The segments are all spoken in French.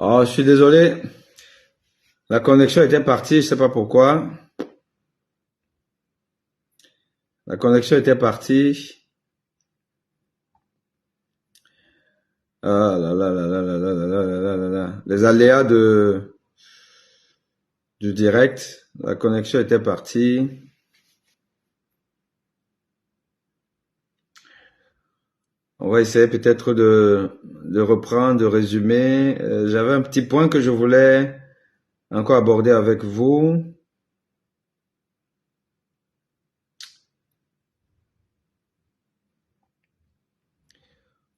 Oh, je suis désolé. La connexion était partie, je sais pas pourquoi. La connexion était partie. Ah là là là là là là là là là là là. Les aléas du direct. La connexion était partie. On va essayer peut-être de reprendre, de résumer. J'avais un petit point que je voulais encore aborder avec vous.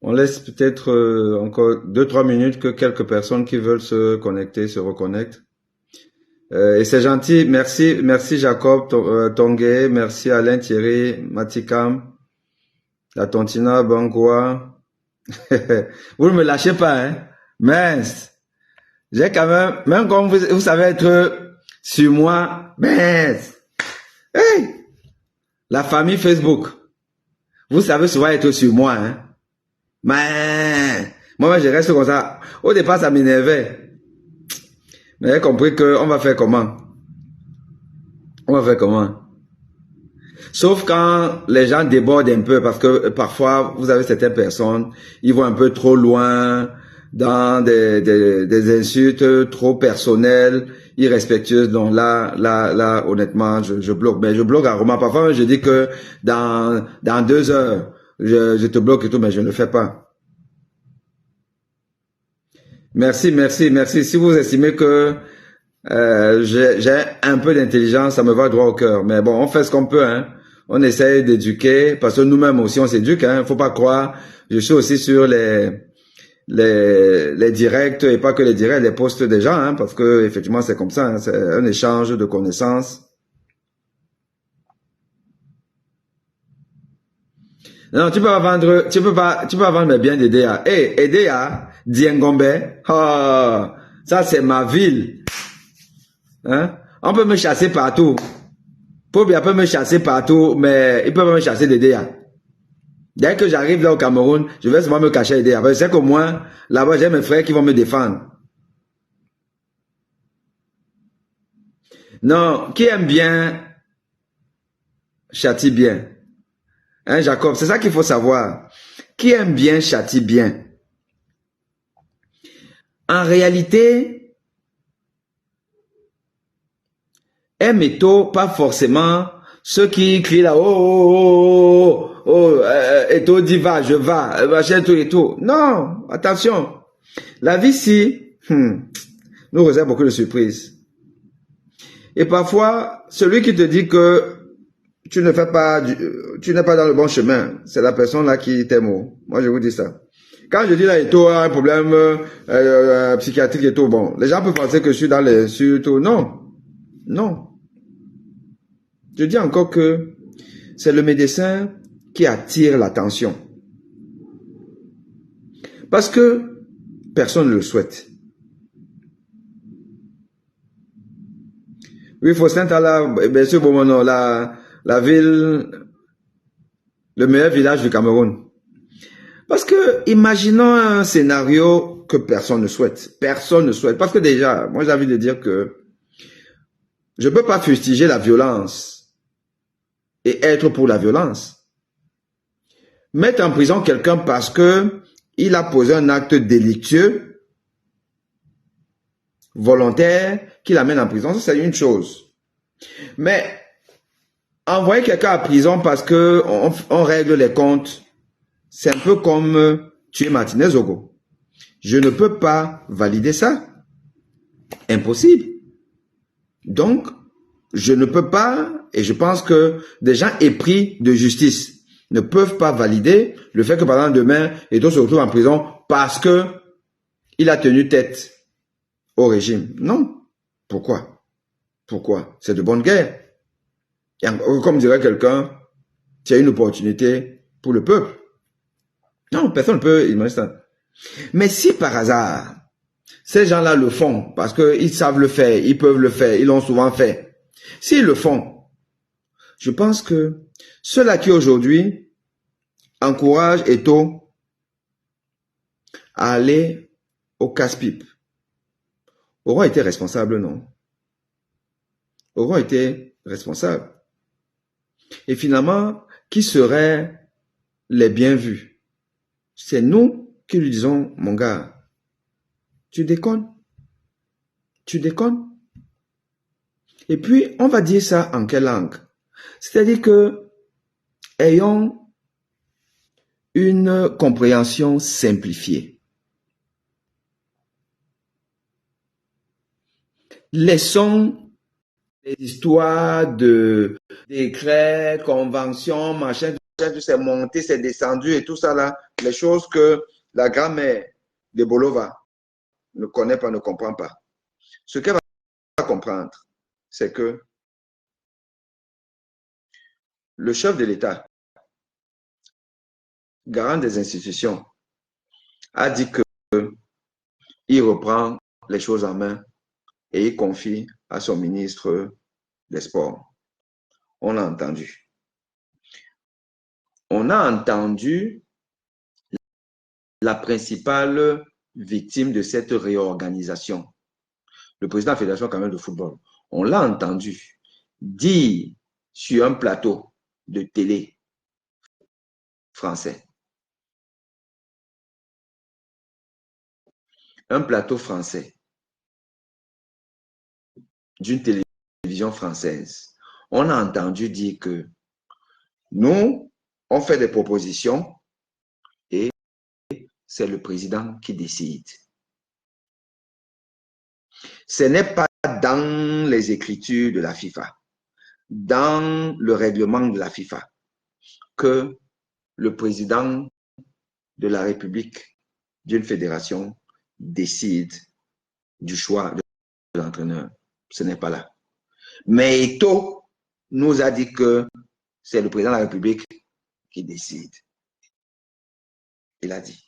On laisse peut-être encore 2-3 minutes que quelques personnes qui veulent se connecter se reconnectent. Et c'est gentil. Merci, merci Jacob Tongué, merci Alain Thierry, Matikam, la Tontina Bangoua. Vous ne me lâchez pas, hein? Mince. J'ai quand même comme vous savez être sur moi, mince. Hey! La famille Facebook. Vous savez souvent être sur moi, hein? Mais moi, je reste comme ça. Au départ, ça m'énervait. Mais j'ai compris qu'on va faire comment? On va faire comment? Sauf quand les gens débordent un peu, parce que parfois, vous avez certaines personnes, ils vont un peu trop loin dans des insultes trop personnelles, irrespectueuses. Donc là, honnêtement, je bloque. Mais je bloque rarement. Parfois, je dis que dans 2 heures, je te bloque et tout, mais je ne le fais pas. Merci, merci, merci. Si vous estimez que j'ai un peu d'intelligence, ça me va droit au cœur. Mais bon, on fait ce qu'on peut, hein. On essaye d'éduquer, parce que nous-mêmes aussi, on s'éduque, hein. Faut pas croire. Je suis aussi sur les directs, et pas que les directs, les posts des gens, hein, parce que effectivement, c'est comme ça, hein. C'est un échange de connaissances. Non, tu peux pas vendre mes biens d'Edea. Hey, Edea, Diengombe, oh, ça c'est ma ville. Hein? On peut me chasser partout. Pobia peut me chasser partout, mais il peut pas me chasser d'Edea. Dès que j'arrive là au Cameroun, je vais souvent me cacher à Edea. Parce que je sais qu'au moins, là-bas, j'ai mes frères qui vont me défendre. Non, qui aime bien, châtie bien. Hein, Jacob, c'est ça qu'il faut savoir. Qui aime bien, châtie bien. En réalité, aime et tôt, pas forcément ceux qui crient là, et tout dit va, je va, machin, tout et tout. Non, attention. La vie ici, nous réserve beaucoup de surprises. Et parfois, celui qui te dit que tu ne fais pas, tu n'es pas dans le bon chemin, c'est la personne là qui t'aime. Moi, je vous dis ça. Quand je dis là, et tout, un problème psychiatrique et tout, bon, les gens peuvent penser que je suis dans les tout. Non, non. Je dis encore que c'est le médecin qui attire l'attention. Parce que personne ne le souhaite. Oui, Faustin-Talla, bien sûr, bon, non, la ville, le meilleur village du Cameroun. Parce que, imaginons un scénario que personne ne souhaite. Personne ne souhaite. Parce que déjà, moi j'ai envie de dire que je ne peux pas fustiger la violence et être pour la violence. Mettre en prison quelqu'un parce que il a posé un acte délictueux, volontaire, qui l'amène en prison, ça c'est une chose. Mais envoyer quelqu'un en prison parce que on règle les comptes, c'est un peu comme tuer Martinez Ogo. Je ne peux pas valider ça. Impossible. Donc, je ne peux pas, et je pense que des gens épris de justice ne peuvent pas valider le fait que par exemple demain, Eto se retrouve en prison parce que il a tenu tête au régime. Non. Pourquoi? Pourquoi? C'est de bonne guerre. Et comme dirait quelqu'un, tu as une opportunité pour le peuple. Non, personne ne peut imaginer ça. Mais si par hasard, ces gens-là le font parce qu'ils savent le faire, ils peuvent le faire, ils l'ont souvent fait. S'ils le font, je pense que ceux-là qui aujourd'hui encouragent Eto à aller au casse-pipe, auront été responsables, non? Auront été responsables. Et finalement, qui seraient les bien vus? C'est nous qui lui disons, mon gars, tu déconnes. Tu déconnes. Et puis, on va dire ça en quelle langue? C'est-à-dire que, ayons une compréhension simplifiée. Laissons les histoires de décrets, conventions, machin, c'est monté, c'est descendu et tout ça là, les choses que la grand-mère de Bolova ne connaît pas, ne comprend pas. Ce qu'elle va comprendre, c'est que le chef de l'État, garant des institutions, a dit qu'il reprend les choses en main et il confie à son ministre des Sports. On a entendu. On a entendu la principale victime de cette réorganisation, le président de la Fédération camerounaise de football. On l'a entendu dire sur un plateau de télé français. Un plateau français d'une télévision française. On a entendu dire que nous, on fait des propositions et c'est le président qui décide. Ce n'est pas dans les écritures de la FIFA, dans le règlement de la FIFA, que le président de la République d'une fédération décide du choix de l'entraîneur. Ce n'est pas là. Mais Eto'o nous a dit que c'est le président de la République qui décide. Il a dit.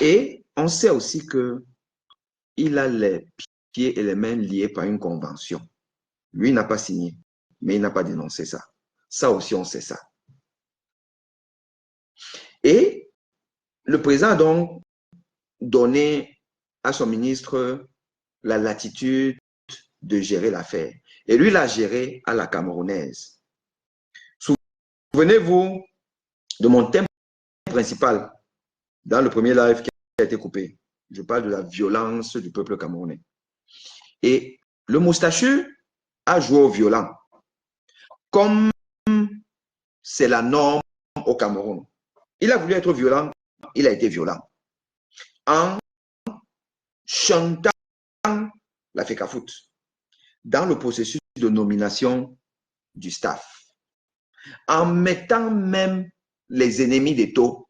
Et on sait aussi qu'il a les pieds et les mains liés par une convention. Lui n'a pas signé, mais il n'a pas dénoncé ça. Ça aussi, on sait ça. Et le président a donc donné à son ministre la latitude de gérer l'affaire. Et lui l'a géré à la camerounaise. Souvenez-vous de mon thème principal dans le premier live qui a été coupé. Je parle de la violence du peuple camerounais. Et le moustachu a joué au violent. Comme c'est la norme au Cameroun. Il a voulu être violent, il a été violent. En chantant la FECAFOOT dans le processus de nomination du staff. En mettant même les ennemis d'Eto'o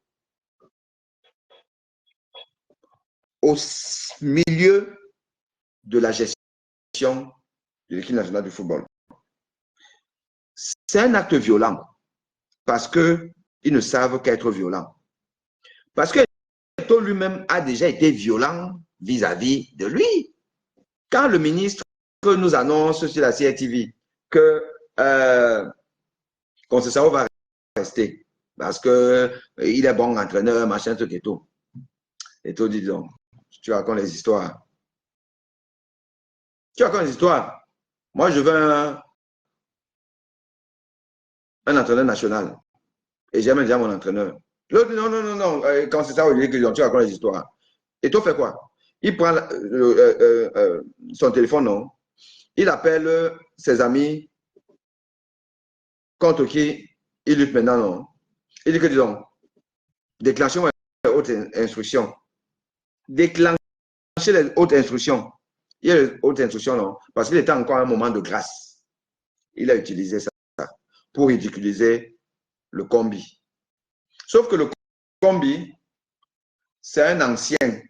au milieu de la gestion de l'équipe nationale de football. C'est un acte violent parce qu'ils ne savent qu'être violents. Parce que Eto'o lui-même a déjà été violent vis-à-vis de lui. Quand le ministre nous annonce sur la CRTV que Conceição va rester parce qu'il est bon entraîneur, machin, truc et tout. Eto'o dit donc, tu racontes les histoires. Tu racontes les histoires. Moi, je veux un entraîneur national. Et j'aime déjà mon entraîneur. L'autre dit non. Quand c'est ça, Olivier, tu racontes les histoires. Et toi, fait quoi? Il prend son téléphone, non? Il appelle ses amis contre qui il lutte maintenant, non? Il dit que, disons, déclenchez les hautes instructions. Déclenchez les hautes instructions. Il y a les hautes instructions, non? Parce qu'il était encore à un moment de grâce. Il a utilisé ça pour ridiculiser le combi. Sauf que le combi, c'est un ancien,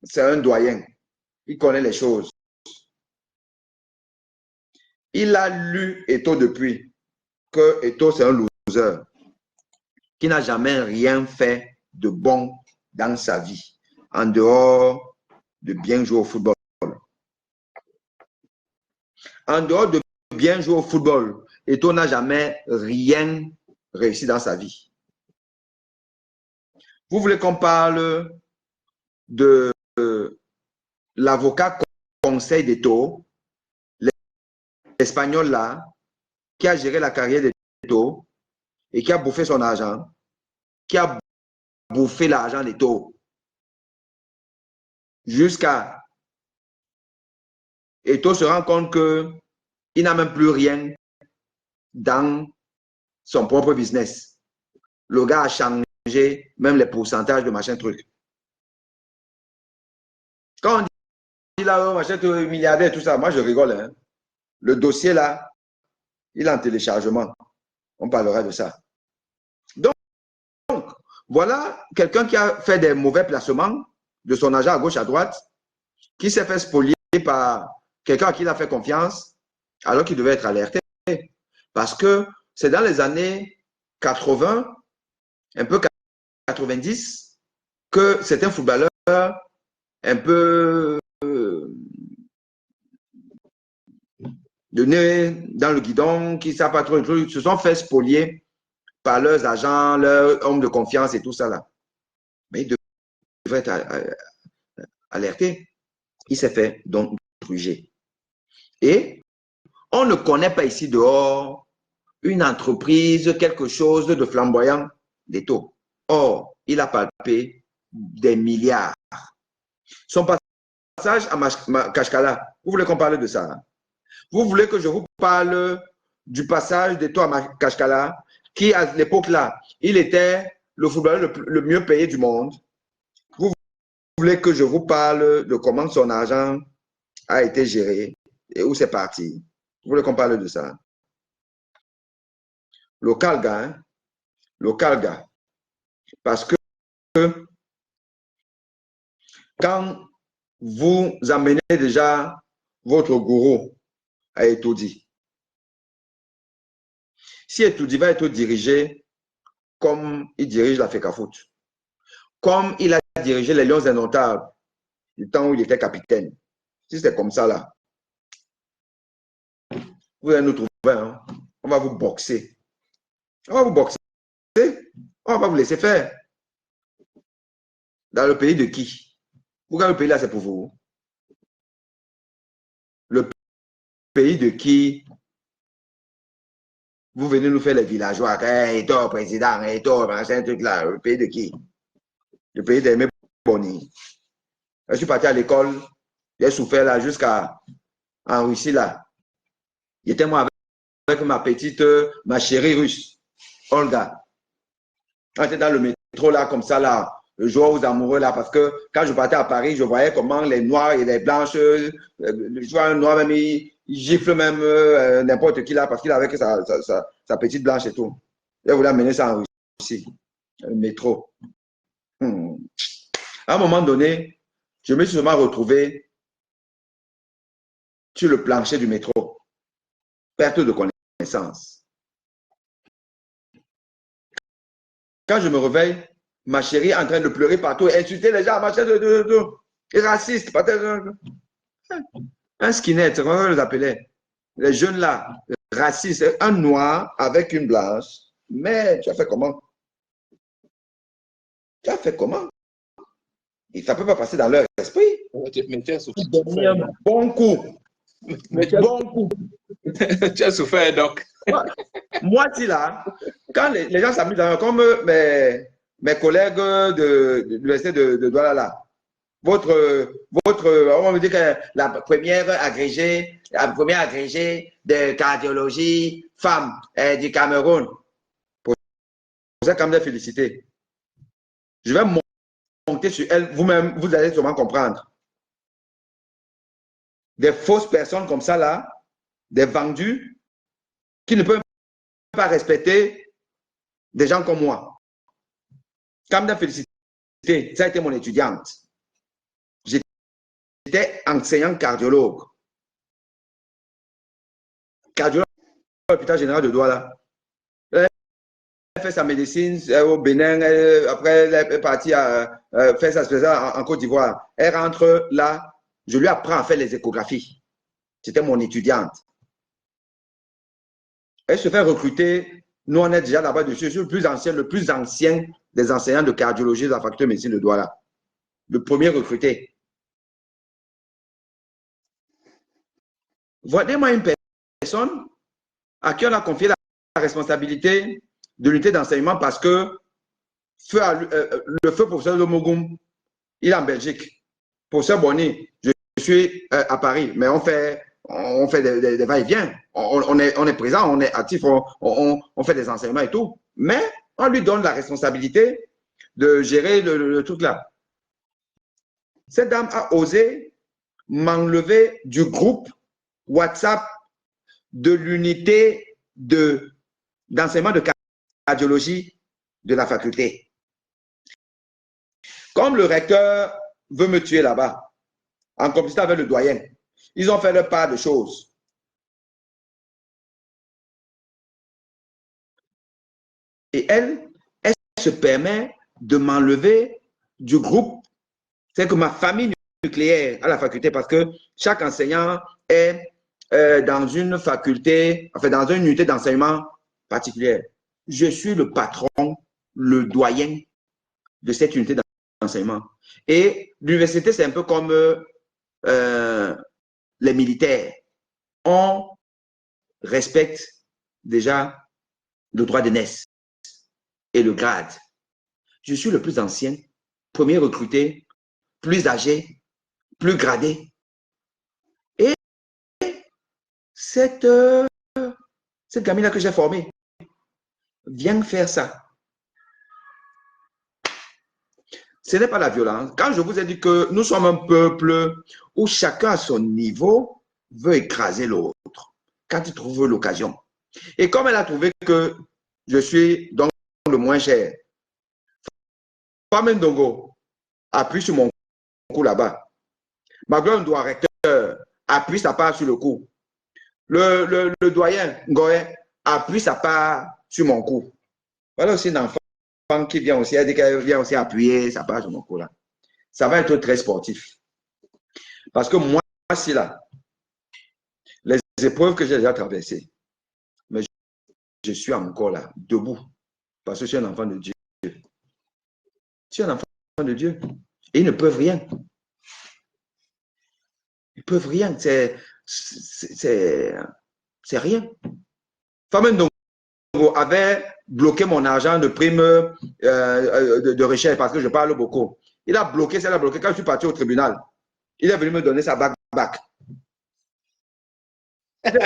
c'est un doyen. Il connaît les choses. Il a lu Eto'o depuis que Eto'o, c'est un loser qui n'a jamais rien fait de bon dans sa vie, en dehors de bien jouer au football. En dehors de bien jouer au football, Eto'o n'a jamais rien réussi dans sa vie. Vous voulez qu'on parle de l'avocat conseil d'Eto'o, l'Espagnol là, qui a géré la carrière d'Eto'o et qui a bouffé son argent, qui a bouffé l'argent d'Eto'o jusqu'à Eto'o se rend compte qu'il n'a même plus rien dans son propre business. Le gars a changé même les pourcentages de machin truc. Quand on dit là, oh, machin milliardaire, tout ça, moi je rigole. Hein. Le dossier là, il est en téléchargement. On parlera de ça. Donc voilà quelqu'un qui a fait des mauvais placements de son argent à gauche, à droite, qui s'est fait spolier par quelqu'un à qui il a fait confiance, alors qu'il devait être alerté. Parce que c'est dans les années 80, un peu 90, que certains footballeurs un peu de nez dans le guidon, qui ne savent pas trop, se sont fait spolier par leurs agents, leurs hommes de confiance et tout ça là. Mais il devrait être alerté. Il s'est fait donc gruger. Et on ne connaît pas ici dehors une entreprise, quelque chose de flamboyant d'Eto'o. Or, il a palpé des milliards. Son passage à Kashkala, vous voulez qu'on parle de ça? Vous voulez que je vous parle du passage d'Eto'o à Kashkala, qui à l'époque là, il était le footballeur le mieux payé du monde. Vous voulez que je vous parle de comment son argent a été géré et où c'est parti? Vous voulez qu'on parle de ça? Local gars, hein? Local gars. Parce que quand vous amenez déjà votre gourou à Eto'o-Di, si Eto'o-Di va être dirigé comme il dirige la FECAFOOT, comme il a dirigé les Lions Indomptables du temps où il était capitaine, si c'est comme ça là, vous allez nous trouver, hein? On va vous boxer. On va vous boxer. On va pas vous laisser faire. Dans le pays de qui? Pourquoi le pays là c'est pour vous? Le pays de qui? Vous venez nous faire les villageois. Hey, toi, président, hey, toi, machin, truc là. Le pays de qui? Le pays d'Aimé Boni. Je suis parti à l'école. J'ai souffert là jusqu'à en Russie là. J'étais moi avec ma petite, ma chérie russe, Olga. On était dans le métro là, comme ça là. Le jour aux amoureux là, parce que quand je partais à Paris, je voyais comment les noirs et les blanches, je vois un noir même, il gifle même n'importe qui là, parce qu'il avait que sa petite blanche et tout. Il voulait amener ça en Russie, le métro. À un moment donné, je me suis seulement retrouvé sur le plancher du métro. Perte de connaissance. Quand je me réveille, ma chérie est en train de pleurer partout, insulter les gens, machin et raciste. Un skinhead, c'est comment on les appelait. Les jeunes là, racistes, un noir avec une blanche. Mais tu as fait comment? Tu as fait comment? Ça ne peut pas passer dans leur esprit. Mais tu as souffert. Un bon coup. Bon coup. Tu as souffert donc. Moi, si là, quand les gens s'amusent, comme mes collègues de l'université de Douala là, on me dit que la première agrégée de cardiologie femme du Cameroun. Pour ça, quand même, féliciter. Je vais monter sur elle, vous-même, vous allez sûrement comprendre. Des fausses personnes comme ça là, des vendus qui ne peuvent pas respecter des gens comme moi. Quand même, féliciter, ça a été mon étudiante. J'étais enseignant cardiologue. Cardiologue à l'hôpital général de Douala. Elle a fait sa médecine au Bénin, après elle est partie à faire sa spécialité en Côte d'Ivoire. Elle rentre là, je lui apprends à faire les échographies. C'était mon étudiante. Elle se fait recruter. Nous, on est déjà là-bas dessus. Je suis le plus ancien des enseignants de cardiologie de la faculté de médecine de Douala. Le premier recruté. Voyez-moi une personne à qui on a confié la responsabilité de l'unité d'enseignement parce que le feu professeur Lomogoum, il est en Belgique. Professeur Bonny, je suis à Paris, mais on fait des va-et-vient. On est présent, on est actif, on fait des enseignements et tout. Mais on lui donne la responsabilité de gérer le truc là. Cette dame a osé m'enlever du groupe WhatsApp de l'unité d'enseignement de cardiologie de la faculté. Comme le recteur veut me tuer là-bas, en complicité avec le doyen, ils ont fait leur part de choses. Et elle se permet de m'enlever du groupe. C'est que ma famille nucléaire à la faculté, parce que chaque enseignant est dans une faculté, enfin dans une unité d'enseignement particulière. Je suis le patron, le doyen de cette unité d'enseignement. Et l'université, c'est un peu comme les militaires. On respecte déjà le droit d'aînesse et le grade. Je suis le plus ancien, premier recruté, plus âgé, plus gradé. Et cette gamine-là que j'ai formée vient faire ça. Ce n'est pas la violence. Quand je vous ai dit que nous sommes un peuple où chacun à son niveau veut écraser l'autre quand il trouve l'occasion. Et comme elle a trouvé que je suis donc le moins cher, Femme Ndongo appuie sur mon cou là-bas. Magloire doit recteur appuie sa part sur le cou. Le doyen Ngoé appuie sa part sur mon cou. Voilà aussi un enfant qui vient aussi, elle dit qu'elle vient aussi appuyer sa part sur mon cou là. Ça va être très sportif. Parce que moi, si là, les épreuves que j'ai déjà traversées, mais je suis encore là, debout, parce que je suis un enfant de Dieu. Je suis un enfant de Dieu. Et ils ne peuvent rien. Ils ne peuvent rien. C'est rien. Femme Ndongo avait bloqué mon argent de prime de recherche parce que je parle beaucoup. Il a bloqué, ça l'a bloqué quand je suis parti au tribunal. Il est venu me donner sa back. Il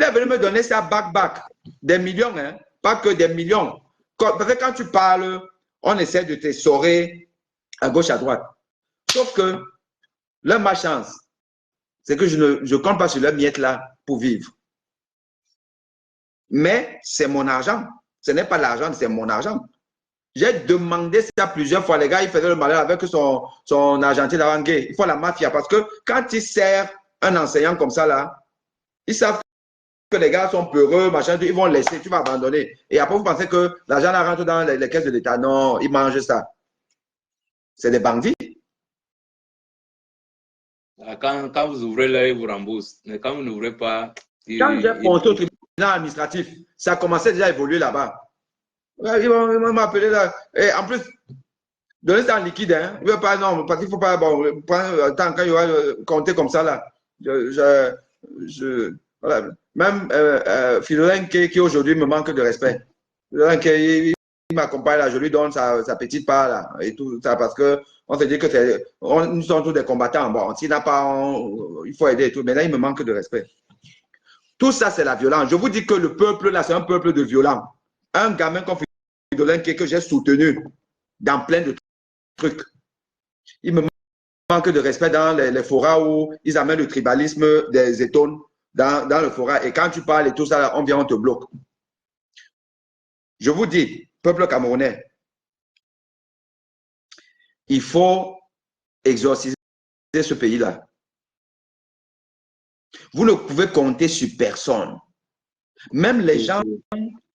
est venu me donner sa back. Des millions, hein? Pas que des millions. Parce que quand tu parles, on essaie de t'essorer à gauche, à droite. Sauf que leur malchance, c'est que je ne compte pas sur leur miette là pour vivre. Mais c'est mon argent. Ce n'est pas l'argent, c'est mon argent. J'ai demandé ça plusieurs fois. Les gars, ils faisaient le malheur avec son argentier d'Avangué. Il faut la mafia parce que quand ils servent un enseignant comme ça là, ils savent que les gars sont peureux, machin, ils vont laisser, tu vas abandonner. Et après, vous pensez que l'argent rentre dans les caisses de l'État. Non, ils mangent ça. C'est des bandits. Quand vous ouvrez là, ils vous remboursent. Mais quand vous n'ouvrez pas... Quand j'ai monté au tribunal administratif, ça a commencé déjà à évoluer là-bas. Ils vont m'appeler là. Et en plus, donner ça en liquide. Hein. Il veut pas, non, parce qu'il ne faut pas prendre le temps quand il va compter comme ça là. Voilà. Même Philolin qui aujourd'hui me manque de respect. Philolin il m'accompagne là, je lui donne sa petite part là. Et tout ça parce que on se dit que nous sommes tous des combattants. Bon, s'il n'a pas, il faut aider et tout. Mais là, il me manque de respect. Tout ça, c'est la violence. Je vous dis que le peuple là, c'est un peuple de violents. Un gamin comme Philolin que j'ai soutenu dans plein de trucs. Il me manque de respect dans les forats où ils amènent le tribalisme des étones dans le forat. Et quand tu parles et tout ça, on vient, on te bloque. Je vous dis, peuple camerounais, il faut exorciser ce pays-là. Vous ne pouvez compter sur personne. Même les gens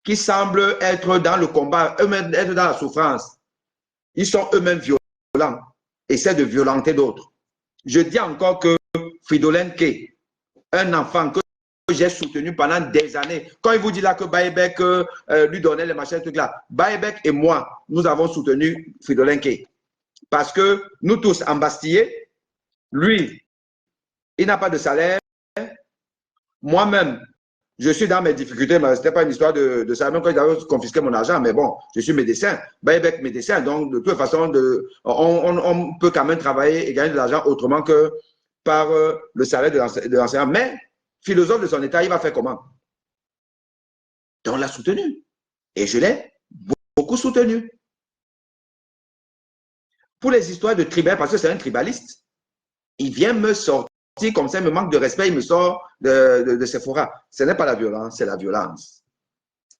qui semblent être dans le combat, eux-mêmes être dans la souffrance, ils sont eux-mêmes violents, essaient de violenter d'autres. Je dis encore que Fridolin K, un enfant que j'ai soutenu pendant des années, quand il vous dit là que Baïbek lui donnait les machins, trucs là, Baïbek et moi, nous avons soutenu Fridolin K. Parce que nous tous embastillés, lui, il n'a pas de salaire, moi-même, je suis dans mes difficultés, mais ce n'était pas une histoire de ça. Même quand ils avaient confisqué mon argent, mais bon, je suis médecin, Baybec médecin, donc de toute façon, on peut quand même travailler et gagner de l'argent autrement que par le salaire de l'enseignant. Mais, philosophe de son état, il va faire comment? Donc, on l'a soutenu. Et je l'ai beaucoup soutenu. Pour les histoires de tribal, parce que c'est un tribaliste, il vient me sortir comme ça, il me manque de respect, il me sort de Sephora. Ce n'est pas la violence, c'est la violence.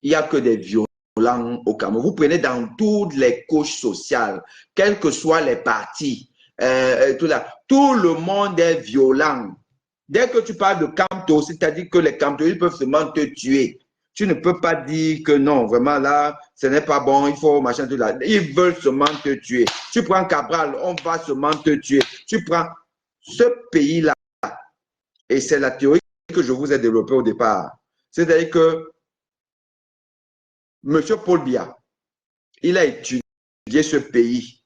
Il n'y a que des violents au Cameroun. Vous prenez dans toutes les couches sociales, quels que soient les partis, tout le monde est violent. Dès que tu parles de Camto, c'est-à-dire que les Camto, ils peuvent seulement te tuer. Tu ne peux pas dire que non, vraiment là, ce n'est pas bon, il faut machin, tout là. Ils veulent seulement te tuer. Tu prends Cabral, on va seulement te tuer. Tu prends ce pays-là, et c'est la théorie que je vous ai développée au départ. C'est-à-dire que M. Paul Biya, il a étudié ce pays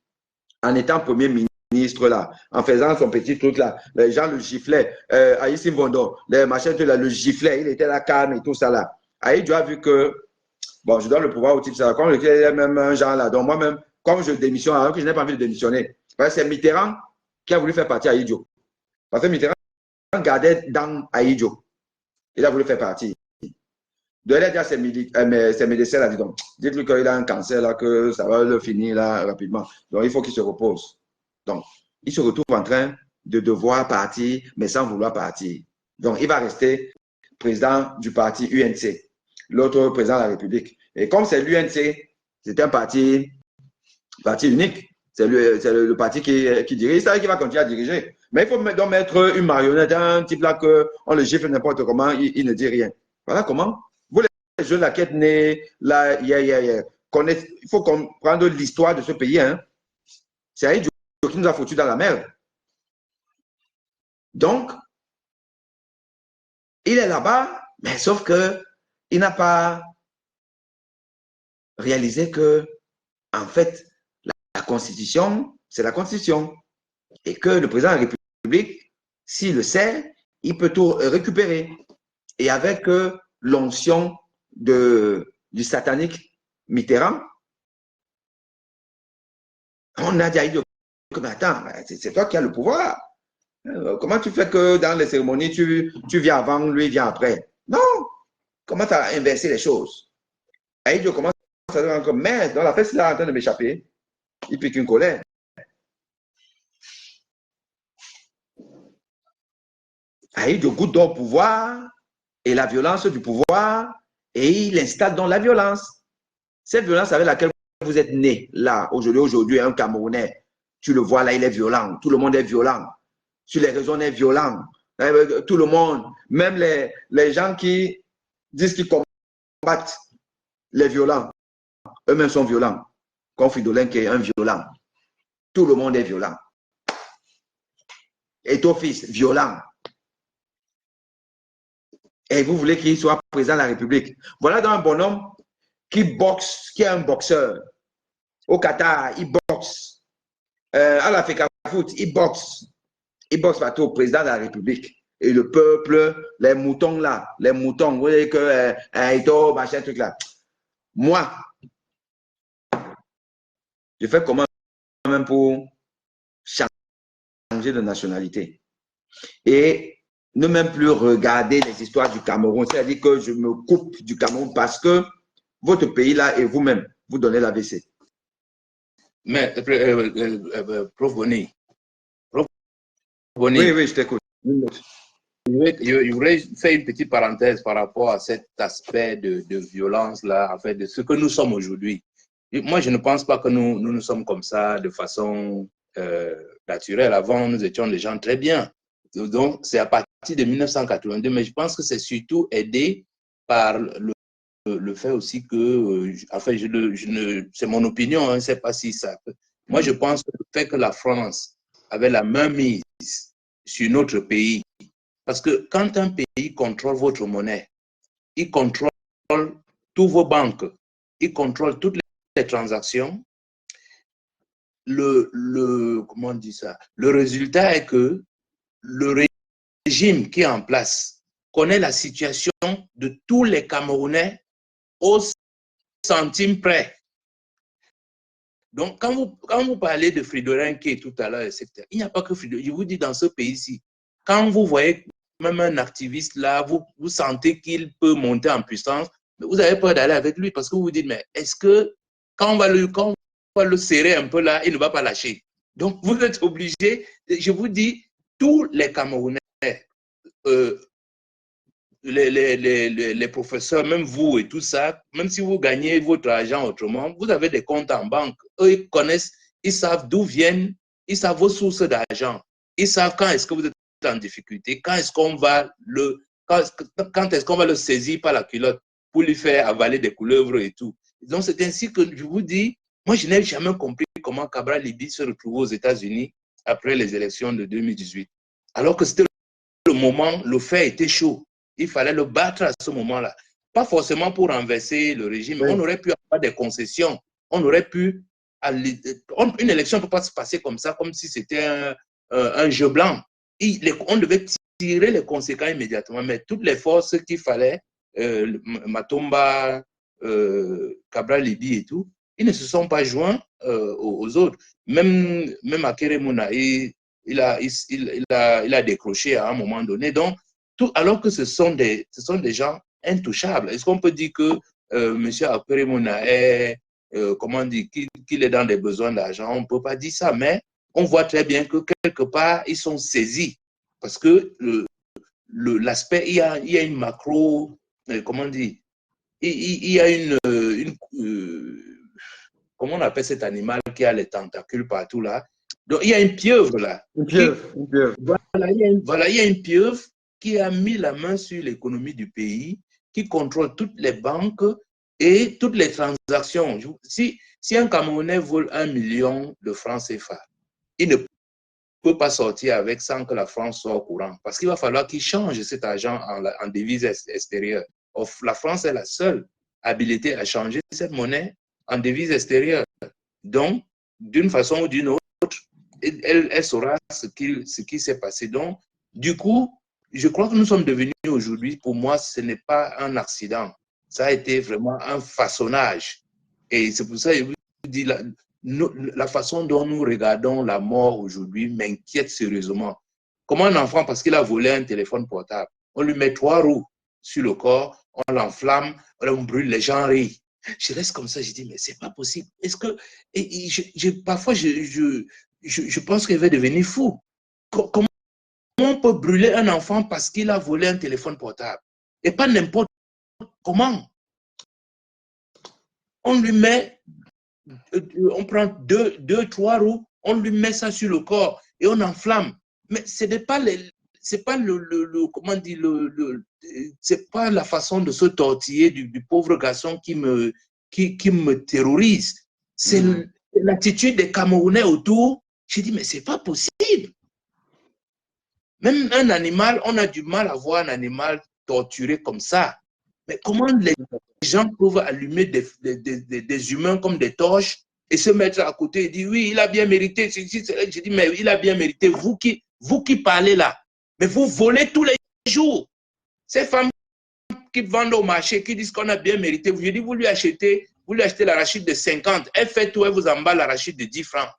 en étant premier ministre là, en faisant son petit truc là. Les gens le giflaient. Aïssim Vondo, les machins là, le giflaient. Il était là calme et tout ça là. Aïdjo a vu que, bon, je donne le pouvoir au type ça. Comme il y a même un genre là. Donc moi-même, comme je démissionne, alors que je n'ai pas envie de démissionner, parce que c'est Mitterrand qui a voulu faire partie Aïdjo. Parce que Mitterrand gardait dans Aïdjo. Il a voulu faire partie. De là, il a ses médecins là, donc, dites-lui qu'il a un cancer là, que ça va le finir là rapidement. Donc, il faut qu'il se repose. Donc, il se retrouve en train de devoir partir, mais sans vouloir partir. Donc, il va rester président du parti UNC, l'autre président de la République. Et comme c'est l'UNC, c'est un parti unique. C'est le parti qui dirige, c'est qui va continuer à diriger. Mais il faut donc mettre une marionnette, un type là qu'on le gifle n'importe comment, il ne dit rien. Voilà comment. Vous, les jeunes, la quête née, là, il faut comprendre l'histoire de ce pays. Hein. C'est Aïdjo qui nous a foutu dans la merde. Donc, il est là-bas, mais sauf que il n'a pas réalisé que, en fait, la Constitution, c'est la Constitution. Et que le président de la République, s'il le sait, il peut tout récupérer. Et avec l'onction du satanique Mitterrand, on a dit à Aïdjo que, mais attends, c'est toi qui as le pouvoir. Comment tu fais que dans les cérémonies, tu viens avant, lui vient après? Non! Comment tu as inversé les choses? Aïdjo commence à dire encore, mais dans la fête, il est en train de m'échapper. Il pique une colère. Aïdjo goûte au pouvoir et la violence du pouvoir et il installe dans la violence. Cette violence avec laquelle vous êtes né, là, aujourd'hui, un Camerounais, tu le vois là, il est violent. Tout le monde est violent. Sur les réseaux, on est violent. Tout le monde, même les gens qui disent qu'ils combattent les violents, eux-mêmes sont violents. Comme Fridolin qui est un violent. Tout le monde est violent. Et ton fils, violent. Et vous voulez qu'il soit président de la République. Voilà dans un bonhomme qui boxe, qui est un boxeur. Au Qatar, il boxe. À l'Afrique Foot, il boxe. Il boxe partout au président de la République. Et le peuple, les moutons là, les moutons, vous voyez que Aïto, machin, truc là. Moi, je fais comment même pour changer de nationalité. Et ne même plus regarder les histoires du Cameroun. C'est-à-dire que je me coupe du Cameroun parce que votre pays là et vous-même, vous donnez l'AVC. Mais, Prof Boni, oui, je t'écoute. Je voudrais faire une petite parenthèse par rapport à cet aspect de violence là, en fait, de ce que nous sommes aujourd'hui. Moi, je ne pense pas que nous sommes comme ça de façon naturelle. Avant, nous étions des gens très bien. Donc, c'est à partir de 1982, mais je pense que c'est surtout aidé par le fait aussi que, enfin, c'est mon opinion, je ne sais pas si ça peut. Moi, je pense que le fait que la France avait la main mise sur notre pays, parce que quand un pays contrôle votre monnaie, il contrôle toutes vos banques, il contrôle toutes les transactions, comment on dit ça? Le résultat est que le régime qui est en place connaît la situation de tous les Camerounais au centime près. Donc, quand vous parlez de Fridolin K tout à l'heure, etc., il n'y a pas que Fridolin. Je vous dis, dans ce pays-ci, quand vous voyez même un activiste là, vous sentez qu'il peut monter en puissance, mais vous avez peur d'aller avec lui parce que vous vous dites, mais est-ce que quand on va le serrer un peu là, il ne va pas lâcher. Donc, vous êtes obligé, je vous dis, tous les Camerounais, les professeurs, même vous et tout ça, même si vous gagnez votre argent autrement, vous avez des comptes en banque. Eux, ils connaissent, ils savent d'où viennent, ils savent vos sources d'argent. Ils savent quand est-ce que vous êtes en difficulté, quand est-ce qu'on va le saisir par la culotte pour lui faire avaler des couleuvres et tout. Donc, c'est ainsi que je vous dis, moi, je n'ai jamais compris comment Cabral Libby se retrouvait aux États-Unis après les élections de 2018. Alors que c'était le moment, le fait était chaud. Il fallait le battre à ce moment-là. Pas forcément pour renverser le régime. Oui. On aurait pu avoir des concessions. On aurait pu... Une élection ne peut pas se passer comme ça, comme si c'était un jeu blanc. On devait tirer les conséquences immédiatement. Mais toutes les forces qu'il fallait, Matomba, Cabral Libby et tout, ils ne se sont pas joints aux autres. Même Akere Mouna, il a décroché à un moment donné. Donc, alors que ce sont des gens intouchables. Est-ce qu'on peut dire que M. Akere Mouna est, comment dire, qu'il est dans des besoins d'argent? On ne peut pas dire ça, mais on voit très bien que quelque part, ils sont saisis. Parce que l'aspect, il y a une macro, comment dire, il y a comment on appelle cet animal qui a les tentacules partout là? Donc, il y a une pieuvre là. Une pieuvre. Voilà, il y a une pieuvre qui a mis la main sur l'économie du pays, qui contrôle toutes les banques et toutes les transactions. Si un Camerounais vole 1 million de francs CFA, il ne peut pas sortir avec sans que la France soit au courant. Parce qu'il va falloir qu'il change cet argent en devise extérieure. La France est la seule habilitée à changer cette monnaie en devise extérieure. Donc, d'une façon ou d'une autre, elle saura ce qui s'est passé. Donc, du coup, je crois que nous sommes devenus aujourd'hui, pour moi, ce n'est pas un accident. Ça a été vraiment un façonnage. Et c'est pour ça que je vous dis, la façon dont nous regardons la mort aujourd'hui m'inquiète sérieusement. Comment un enfant, parce qu'il a volé un téléphone portable, on lui met 3 roues sur le corps, on l'enflamme, on brûle, les gens rient. Je reste comme ça, je dis, mais c'est pas possible. Est-ce que... parfois, je pense qu'il va devenir fou. Comment on peut brûler un enfant parce qu'il a volé un téléphone portable? Et pas n'importe comment. On lui met, on prend 2-3 roues, on lui met ça sur le corps et on enflamme. Mais ce n'est pas comment dire, c'est pas la façon de se tortiller du pauvre garçon qui me terrorise. C'est l'attitude des Camerounais autour. J'ai dit, mais c'est pas possible. Même un animal, on a du mal à voir un animal torturé comme ça. Mais comment les gens peuvent allumer des humains comme des torches et se mettre à côté et dire, oui, il a bien mérité. Je dis, mais il a bien mérité. Vous qui parlez là, mais vous volez tous les jours. Ces femmes qui vendent au marché, qui disent qu'on a bien mérité, je dis, vous lui achetez l'arachide de 50, elle fait tout, elle vous emballe l'arachide de 10 francs.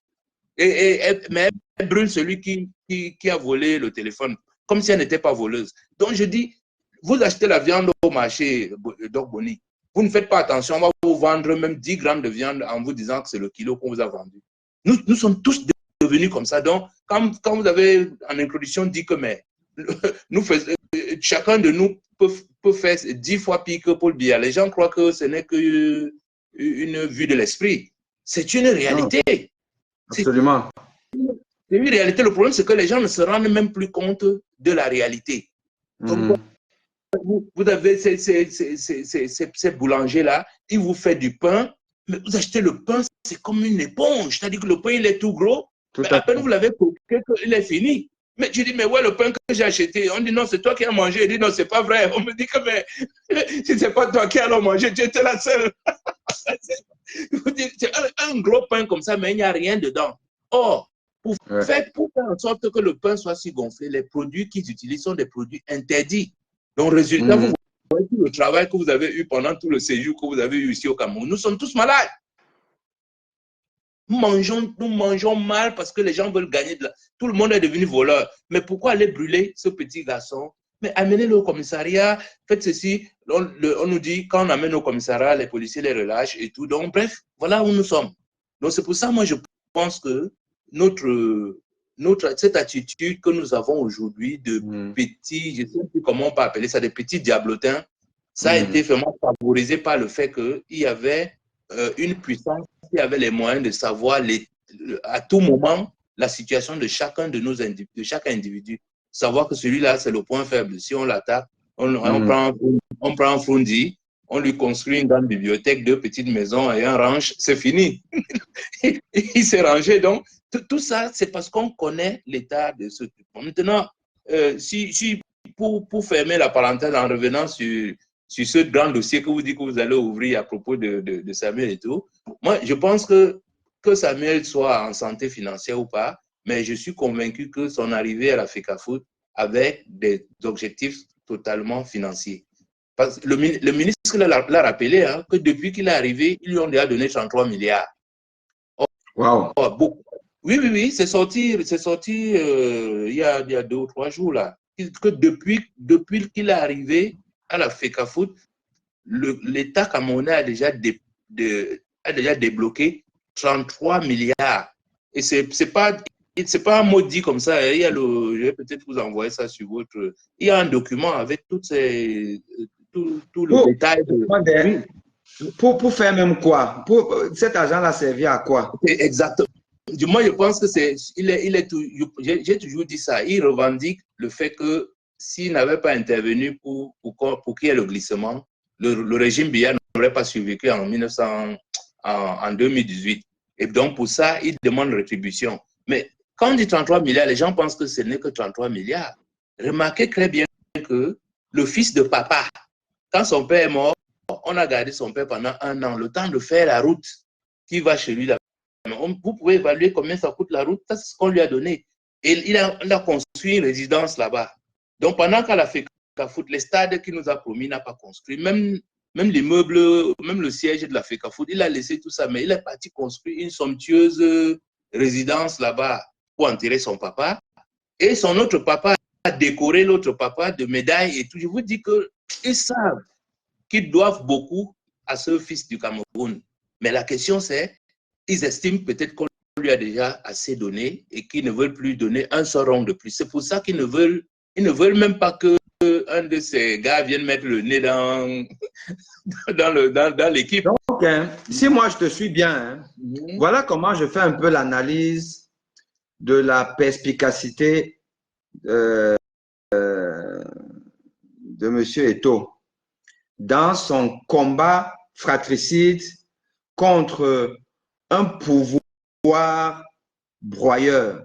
Mais elle brûle celui qui a volé le téléphone, comme si elle n'était pas voleuse. Donc je dis, vous achetez la viande au marché, Doc Boni, vous ne faites pas attention, on va vous vendre même 10 grammes de viande en vous disant que c'est le kilo qu'on vous a vendu. Nous sommes tous devenus comme ça. Donc, quand vous avez en introduction dit que mais, chacun de nous peut faire 10 fois pire que Paul Biya. Les gens croient que ce n'est qu'une vue de l'esprit. C'est une réalité. Non. Absolument. C'est une réalité. Le problème, c'est que les gens ne se rendent même plus compte de la réalité. Donc, vous avez ces boulangers-là, ils vous font du pain, mais vous achetez le pain, c'est comme une éponge. C'est-à-dire que le pain, il est tout gros, mais à peine vous l'avez coupé, il est fini. Mais je dis, mais ouais, le pain que j'ai acheté, on dit non, c'est toi qui as mangé. Je dis non, c'est pas vrai. On me dit que mais si c'est pas toi qui as mangé, tu étais la seule. C'est un gros pain comme ça, mais il n'y a rien dedans. Or, pour faire en sorte que le pain soit si gonflé, les produits qu'ils utilisent sont des produits interdits. Donc, résultat, vous voyez tout le travail que vous avez eu pendant tout le séjour que vous avez eu ici au Cameroun. Nous sommes tous malades. Nous mangeons mal parce que les gens veulent gagner de la... Tout le monde est devenu voleur. Mais pourquoi aller brûler ce petit garçon? Mais amenez-le au commissariat, faites ceci. On nous dit, quand on amène au commissariat, les policiers les relâchent et tout. Donc, bref, voilà où nous sommes. Donc, c'est pour ça, moi, je pense que cette attitude que nous avons aujourd'hui de petits, je ne sais plus comment on peut appeler ça, des petits diablotins, ça a été vraiment favorisé par le fait qu'il y avait une puissance qui avait les moyens de savoir à tout moment la situation de chacun de chaque individu. Savoir que celui-là, c'est le point faible. Si on l'attaque, on prend un Frundi, on lui construit une grande bibliothèque, 2 petites maisons et un ranch, c'est fini. Il s'est rangé. Donc, tout ça, c'est parce qu'on connaît l'état de ce truc. Maintenant, pour fermer la parenthèse en revenant sur ce grand dossier que vous dites que vous allez ouvrir à propos de Samuel et tout, moi, je pense que Samuel soit en santé financière ou pas, mais je suis convaincu que son arrivée à la FECAFOOT avec des objectifs totalement financiers. Parce que le ministre l'a rappelé, hein, que depuis qu'il est arrivé, ils lui ont déjà donné 33 milliards. Wow. Oui, c'est sorti il y a 2 ou 3 jours là. Que depuis qu'il est arrivé à la FECAFOOT, l'État camerounais a déjà débloqué 33 milliards. Et c'est pas un mot dit comme ça. Hein. Je vais peut-être vous envoyer ça sur votre... Il y a un document avec tout le détail. Pour faire même quoi? Cet argent-là servir à quoi? Exactement. Du moins, je pense que j'ai toujours dit ça. Il revendique le fait que s'il n'avait pas intervenu pour qu'il y ait le glissement, le régime Biya n'aurait pas survécu en 2018. Et donc, pour ça, il demande rétribution. Mais quand on dit 33 milliards, les gens pensent que ce n'est que 33 milliards. Remarquez très bien que le fils de papa, quand son père est mort, on a gardé son père pendant 1 an, le temps de faire la route qui va chez lui. Vous pouvez évaluer combien ça coûte la route, ça c'est ce qu'on lui a donné. Et il a construit une résidence là-bas. Donc pendant qu'elle a fait FECAFOOT, les stades qu'il nous a promis, il n'a pas construit. Même les meubles, même le siège de la FECAFOOT, il a laissé tout ça, mais il est parti construire une somptueuse résidence là-bas pour enterrer son papa. Et son autre papa a décoré l'autre papa de médailles et tout. Je vous dis qu'ils savent qu'ils doivent beaucoup à ce fils du Cameroun. Mais la question c'est, ils estiment peut-être qu'on lui a déjà assez donné et qu'ils ne veulent plus donner un seul rond de plus. C'est pour ça qu'ils ne veulent même pas qu'un de ces gars vienne mettre le nez dans l'équipe. Donc, si moi je te suis bien, voilà comment je fais un peu l'analyse de la perspicacité de M. Eto'o dans son combat fratricide contre un pouvoir broyeur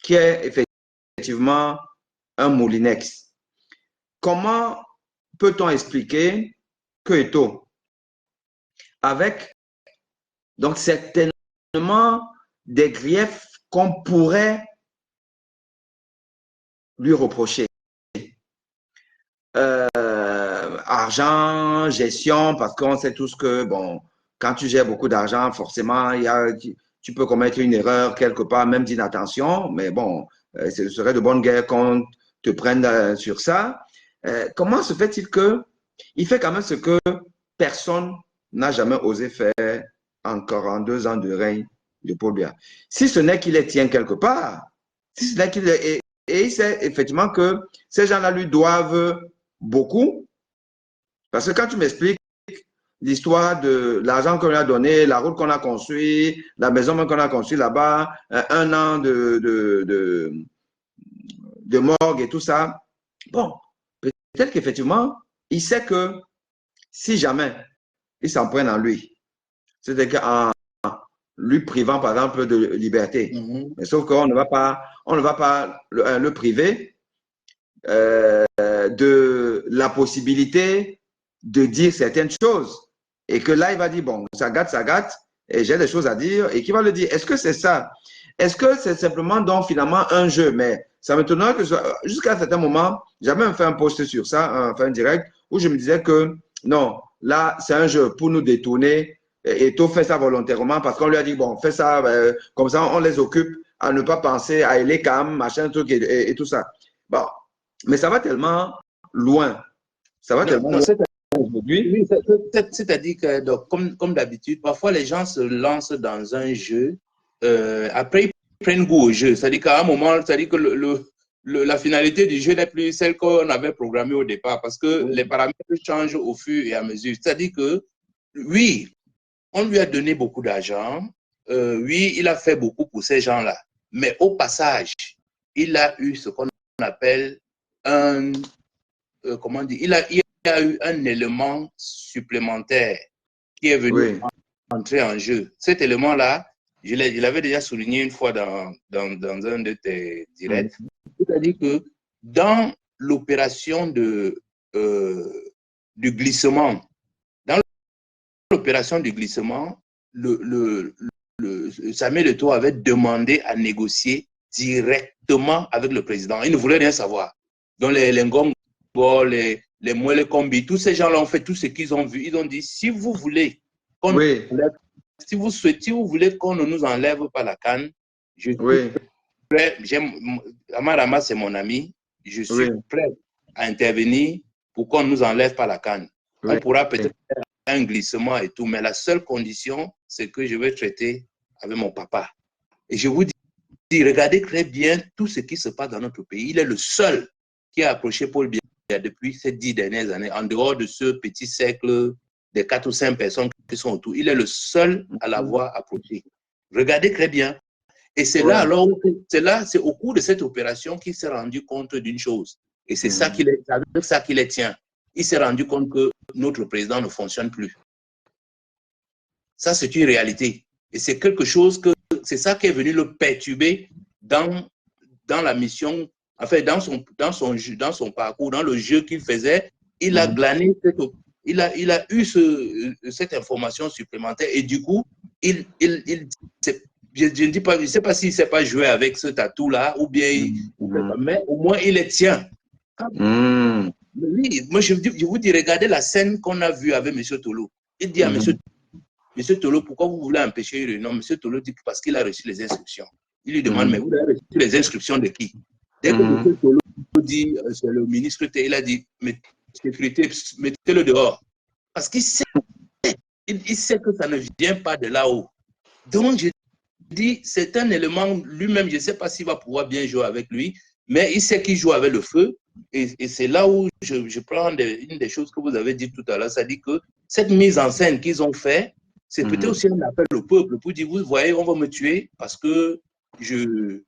qui est effectivement un moulinex. Comment peut-on expliquer que Eto'o, avec donc certainement des griefs qu'on pourrait lui reprocher, argent, gestion, parce qu'on sait tous que bon, quand tu gères beaucoup d'argent, forcément, tu peux commettre une erreur quelque part, même d'inattention, mais bon, ce serait de bonne guerre qu'on te prenne sur ça. Comment se fait-il qu'il fait quand même ce que personne n'a jamais osé faire encore en 2 ans de règne de Paul Biya? Si ce n'est qu'il les tient quelque part, si ce n'est qu'il et il sait effectivement que ces gens-là lui doivent beaucoup, parce que quand tu m'expliques l'histoire de l'argent qu'on lui a donné, la route qu'on a construite, la maison qu'on a construite là-bas, 1 an de morgue et tout ça, bon, peut-être qu'effectivement, il sait que si jamais il s'en prenne en lui, c'est-à-dire qu'en lui privant par exemple de liberté, mais sauf qu'on ne va pas le priver de la possibilité de dire certaines choses. Et que là, il va dire, bon, ça gâte, et j'ai des choses à dire, et qui va le dire. Est-ce que c'est ça? Est-ce que c'est simplement donc finalement un jeu? Mais ça m'étonnera que jusqu'à un certain moment, j'avais même fait un post sur ça, enfin un direct, où je me disais que non, là, c'est un jeu pour nous détourner. Et tout fait ça volontairement parce qu'on lui a dit, bon, fais ça, comme ça, on les occupe à ne pas penser à Elecam, machin, truc et tout ça. Bon, mais ça va tellement loin. Ça va tellement loin aujourd'hui. Oui, c'est-à-dire que, donc, comme d'habitude, parfois les gens se lancent dans un jeu, après ils prennent goût au jeu. C'est-à-dire qu'à un moment, c'est-à-dire que la finalité du jeu n'est plus celle qu'on avait programmée au départ parce que les paramètres changent au fur et à mesure. C'est-à-dire que, oui, on lui a donné beaucoup d'argent, oui, il a fait beaucoup pour ces gens-là, mais au passage, il a eu ce qu'on appelle un, comment dire, il y a eu un élément supplémentaire qui est venu entrer en jeu. Cet élément-là, je l'avais déjà souligné une fois dans un de tes directs. C'est-à-dire que dans l'opération du glissement, Samuel Eto'o avait demandé à négocier directement avec le président. Il ne voulait rien savoir. Donc les Ngongo, les Mwele Kombi, tous ces gens-là ont fait tout ce qu'ils ont vu. Ils ont dit, si vous voulez qu'on si vous voulez qu'on ne nous enlève pas la canne, je suis prêt. Amarama, c'est mon ami. Je suis prêt à intervenir pour qu'on ne nous enlève pas la canne. On pourra peut-être faire un glissement et tout, mais la seule condition, c'est que je vais traiter avec mon papa. Et je vous dis, regardez très bien tout ce qui se passe dans notre pays. Il est le seul qui a approché Paul Biya depuis ces 10 dernières années, en dehors de ce petit cercle des 4 ou 5 personnes qui sont autour. Il est le seul à l'avoir approché. Regardez très bien. Et c'est là, alors, c'est au cours de cette opération qu'il s'est rendu compte d'une chose. Et c'est ça qui les tient. Il s'est rendu compte que notre président ne fonctionne plus. Ça, c'est une réalité. Et c'est quelque chose que, c'est ça qui est venu le perturber dans la mission, enfin, dans son parcours, dans le jeu qu'il faisait. Il a glané, il a eu cette information supplémentaire et du coup, je ne dis pas, je ne sais pas s'il ne sait pas jouer avec ce tatou-là ou bien, mais au moins il les tient. Oui, moi je vous dis, regardez la scène qu'on a vue avec M. Tolo. Il dit à M. Tolo, pourquoi vous voulez empêcher le nom? M. Tolo dit parce qu'il a reçu les instructions. Il lui demande, mais vous avez reçu les instructions de qui? Dès que M. Tolo dit, c'est le ministre, il a dit, mais sécurité, mettez-le dehors. Parce qu'il sait, il sait que ça ne vient pas de là-haut. Donc, je dis, c'est un élément, lui-même, je ne sais pas s'il va pouvoir bien jouer avec lui, mais il sait qu'il joue avec le feu. Et c'est là où je prends une des choses que vous avez dit tout à l'heure, c'est-à-dire que cette mise en scène qu'ils ont fait, c'est peut-être aussi un appel au peuple pour dire, vous voyez, on va me tuer parce que je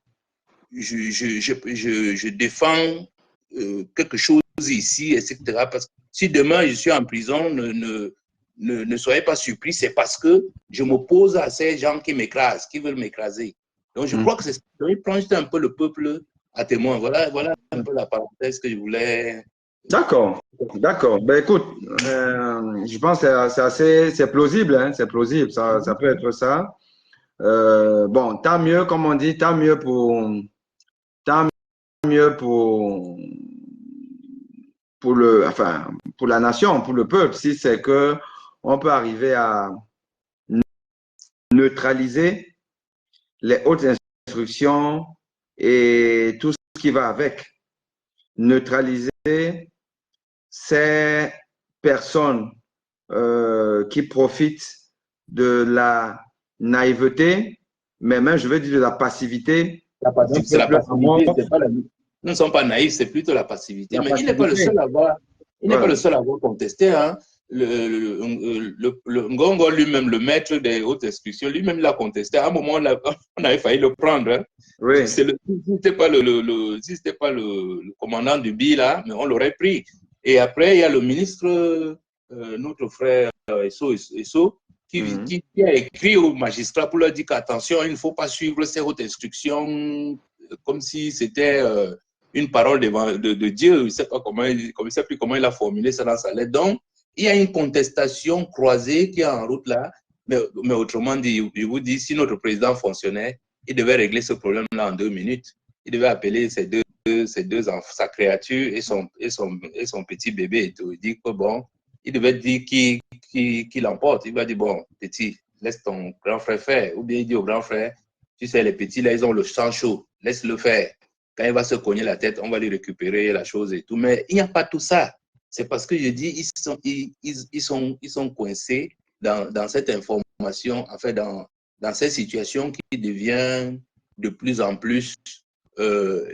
défends quelque chose ici, etc. Parce que si demain je suis en prison, ne soyez pas surpris, c'est parce que je m'oppose à ces gens qui m'écrasent, qui veulent m'écraser. Donc je crois que c'est ça. Il prend juste un peu le peuple à témoin. Voilà un peu la parenthèse que je voulais. D'accord. Ben écoute, je pense que c'est plausible, hein, c'est plausible, ça peut être ça. Bon, tant mieux, comme on dit, tant mieux pour pour la nation, pour le peuple, si c'est que on peut arriver à neutraliser les hautes instructions et tout ce qui va avec. Neutraliser ces personnes qui profitent de la naïveté, mais même, je veux dire, de la passivité. C'est la passivité, c'est pas la... Nous ne sommes pas naïfs, c'est plutôt la passivité. Mais il n'est pas le seul à avoir, contesté. Hein. Le Ngongo lui-même, le maître des hautes instructions, lui-même l'a contesté. À un moment, on avait failli le prendre. Hein. Oui. Si ce n'était pas le commandant du BI, là, mais on l'aurait pris. Et après, il y a le ministre, notre frère Esso, qui a écrit aux magistrats pour leur dire qu'attention, il ne faut pas suivre ces hautes instructions comme si c'était une parole de Dieu. Je ne sais pas comment il a formulé ça dans sa lettre. Donc, il y a une contestation croisée qui est en route là. Mais autrement dit, je vous dis, si notre président fonctionnait, il devait régler ce problème-là en 2 minutes. il devait appeler ses deux enfants, sa créature et son petit bébé et tout. Il dit que bon, il devait dire qui l'emporte. Il va dire, bon, petit, laisse ton grand frère faire. Ou bien il dit au grand frère, tu sais, les petits là, ils ont le sang chaud, laisse-le faire. Quand il va se cogner la tête, on va lui récupérer la chose et tout. Mais il n'y a pas tout ça. C'est parce que je dis, ils sont coincés dans cette information, en fait, dans cette situation qui devient de plus en plus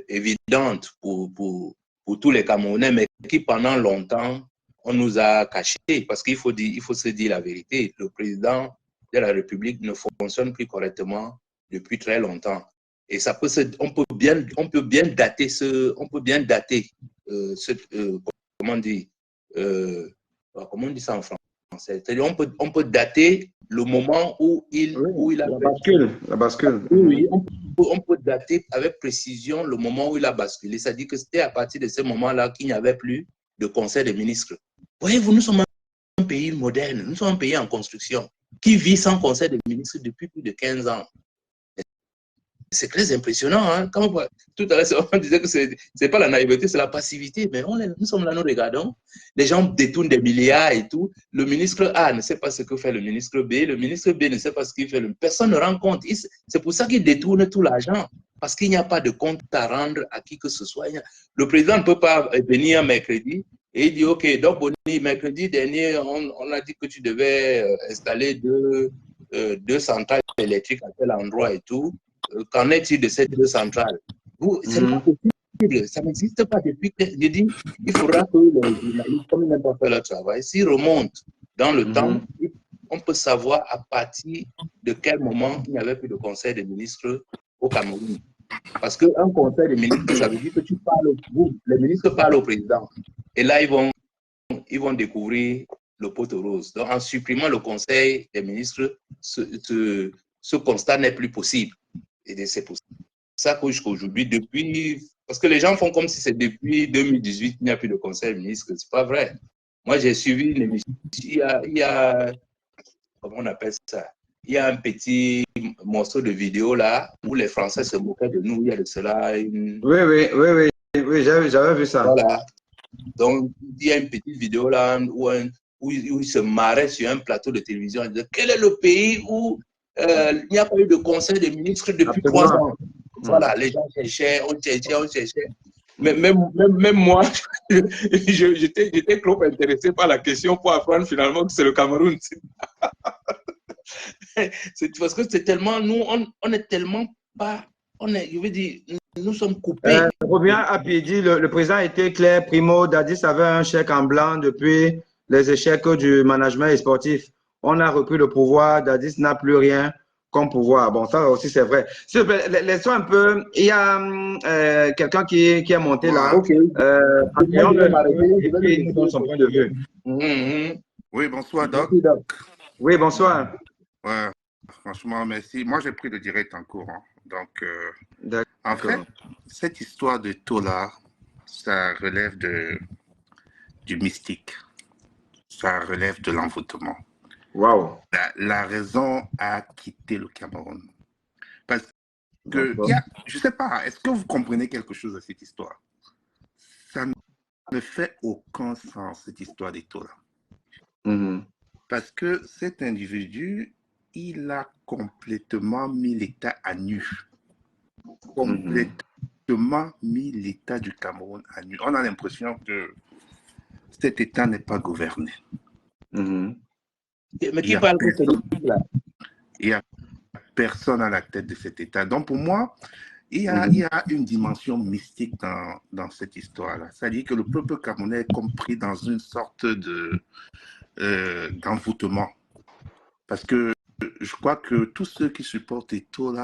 évidente pour tous les Camerounais, mais qui pendant longtemps, on nous a cachés. Parce qu'il faut se dire la vérité. Le président de la République ne fonctionne plus correctement depuis très longtemps. Et ça peut on peut bien dater comment on dit ça en français? C'est-à-dire on peut dater le moment où il a la bascule, la bascule. Oui, on peut dater avec précision le moment où il a basculé. C'est-à-dire que c'était à partir de ce moment-là qu'il n'y avait plus de conseil des ministres. Voyez-vous, nous sommes un pays moderne, nous sommes un pays en construction qui vit sans conseil des ministres depuis plus de 15 ans. C'est très impressionnant. Hein? Tout à l'heure, on disait que ce n'est pas la naïveté, c'est la passivité. Mais nous sommes là, nous regardons. Les gens détournent des milliards et tout. Le ministre A ne sait pas ce que fait le ministre B. Le ministre B ne sait pas ce qu'il fait. Personne ne rend compte. C'est pour ça qu'il détourne tout l'argent. Parce qu'il n'y a pas de compte à rendre à qui que ce soit. Le président ne peut pas venir mercredi et il dit, OK, donc Boni, mercredi dernier, on a dit que tu devais installer deux centrales électriques à tel endroit et tout. Qu'en est-il de ces deux centrales? C'est pas possible, ça n'existe pas depuis que je dis, il faudra que les journalistes, comme ils n'ont pas fait leur travail, s'ils remontent dans le temps, on peut savoir à partir de quel moment il n'y avait plus de conseil des ministres au Cameroun. Parce qu'un conseil des ministres, ça veut dire que les ministres parlent au président. Et là, ils vont découvrir le poteau rose. Donc, en supprimant le conseil des ministres, ce constat n'est plus possible. Et c'est pour ça qu'aujourd'hui, parce que les gens font comme si c'est depuis 2018 qu'il n'y a plus de conseil des ministres. C'est pas vrai. Moi, j'ai suivi une émission. Il y a, comment on appelle ça? Il y a un petit morceau de vidéo là où les Français se moquaient de nous. Il y a de cela. Oui, j'avais vu ça. Voilà. Donc, il y a une petite vidéo là où il se marrait sur un plateau de télévision. Il disait, quel est le pays où il n'y a pas eu de conseil des ministres depuis 3 ans? Voilà, les gens cherchaient, on cherchait. Mais même moi, j'étais trop intéressé par la question pour apprendre finalement que c'est le Cameroun. C'est parce que c'est tellement, nous, on est tellement pas, je veux dire, nous sommes coupés. Reviens à Pidi, le président était clair. Primo Dadis avait un chèque en blanc depuis les échecs du management sportif. On a repris le pouvoir. Dadis n'a plus rien comme pouvoir. Bon, ça aussi, c'est vrai. S'il vous plaît, laissons un peu. Il y a quelqu'un qui est monté là. Ok. Et puis, il nous donne son point de vue. Oui, bonsoir, Doc. Oui, bonsoir. Ouais, franchement, merci. Moi, j'ai pris le direct en cours. Hein. Donc, en fait, cette histoire de Tola, ça relève du mystique. Ça relève de l'envoûtement. Wow. La raison a quitté le Cameroun. Parce que, je ne sais pas, est-ce que vous comprenez quelque chose de cette histoire? Ça ne fait aucun sens, cette histoire de Tola. Parce que cet individu, il a complètement mis l'État à nu. Complètement mis l'État du Cameroun à nu. On a l'impression que cet État n'est pas gouverné. Mais qui parle de ce là? Il n'y a personne à la tête de cet État. Donc pour moi, il y a une dimension mystique dans cette histoire-là. C'est-à-dire que le peuple camerounais est compris dans une sorte d'envoûtement. Parce que je crois que tous ceux qui supportent Eto'o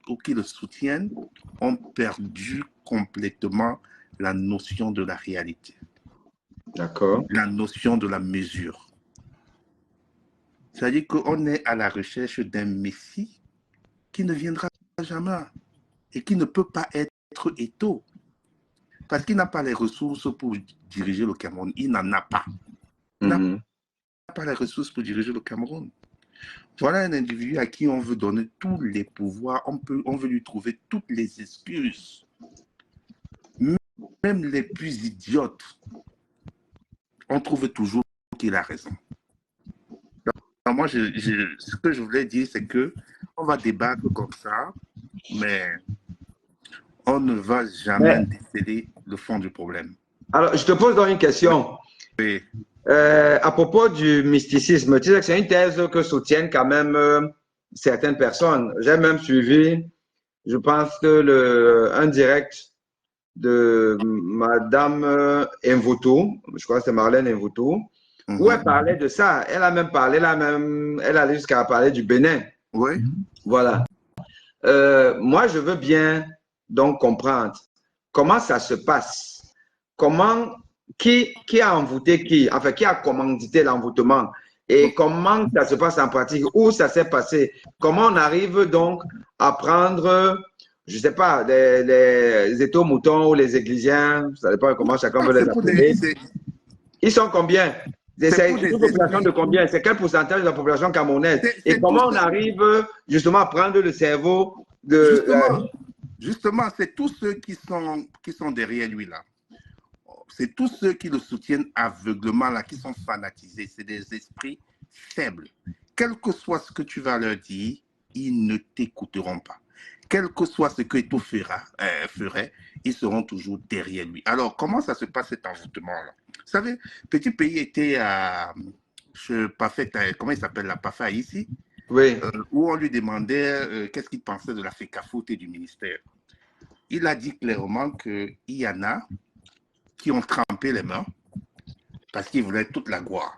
ou qui le soutiennent ont perdu complètement la notion de la réalité. D'accord. La notion de la mesure. C'est-à-dire qu'on est à la recherche d'un Messie qui ne viendra jamais et qui ne peut pas être Eto'o. Parce qu'il n'a pas les ressources pour diriger le Cameroun. Il n'en a pas. Il n'a pas les ressources pour diriger le Cameroun. Voilà un individu à qui on veut donner tous les pouvoirs, on veut lui trouver toutes les excuses même les plus idiotes, on trouve toujours qu'il a raison. Donc, moi, ce que je voulais dire, c'est que on va débattre comme ça, mais on ne va jamais déceler le fond du problème. Alors, je te pose donc une question. Oui. À propos du mysticisme, tu sais que c'est une thèse que soutiennent quand même certaines personnes. J'ai même suivi, je pense que un direct de Madame Mvutu, je crois que c'est Marlène Mvutu, où elle parlait de ça. Elle a même parlé, elle allait jusqu'à parler du Bénin. Oui. Voilà. Moi, je veux bien donc comprendre comment ça se passe. Qui a envoûté qui? Enfin, qui a commandité l'envoûtement? Et comment ça se passe en pratique? Où ça s'est passé? Comment on arrive donc à prendre, je ne sais pas, les étos-moutons ou les églisiens, ça dépend comment chacun veut les appeler. Ils sont combien? C'est une population de combien? C'est quel pourcentage de la population camerounaise? Et comment on arrive justement à prendre le cerveau de... Justement, c'est tous ceux qui sont derrière lui là. C'est tous ceux qui le soutiennent aveuglement là, qui sont fanatisés. C'est des esprits faibles. Quel que soit ce que tu vas leur dire, ils ne t'écouteront pas. Quel que soit ce que Eto'o ferait, ils seront toujours derrière lui. Alors, comment ça se passe cet envoûtement-là? Vous savez, Petit Pays était à comment il s'appelle, la PAFA ici, oui. Où on lui demandait qu'est-ce qu'il pensait de la FECAFOOT et du ministère. Il a dit clairement qu'il y en a qui ont trempé les mains parce qu'ils voulaient toute la gloire.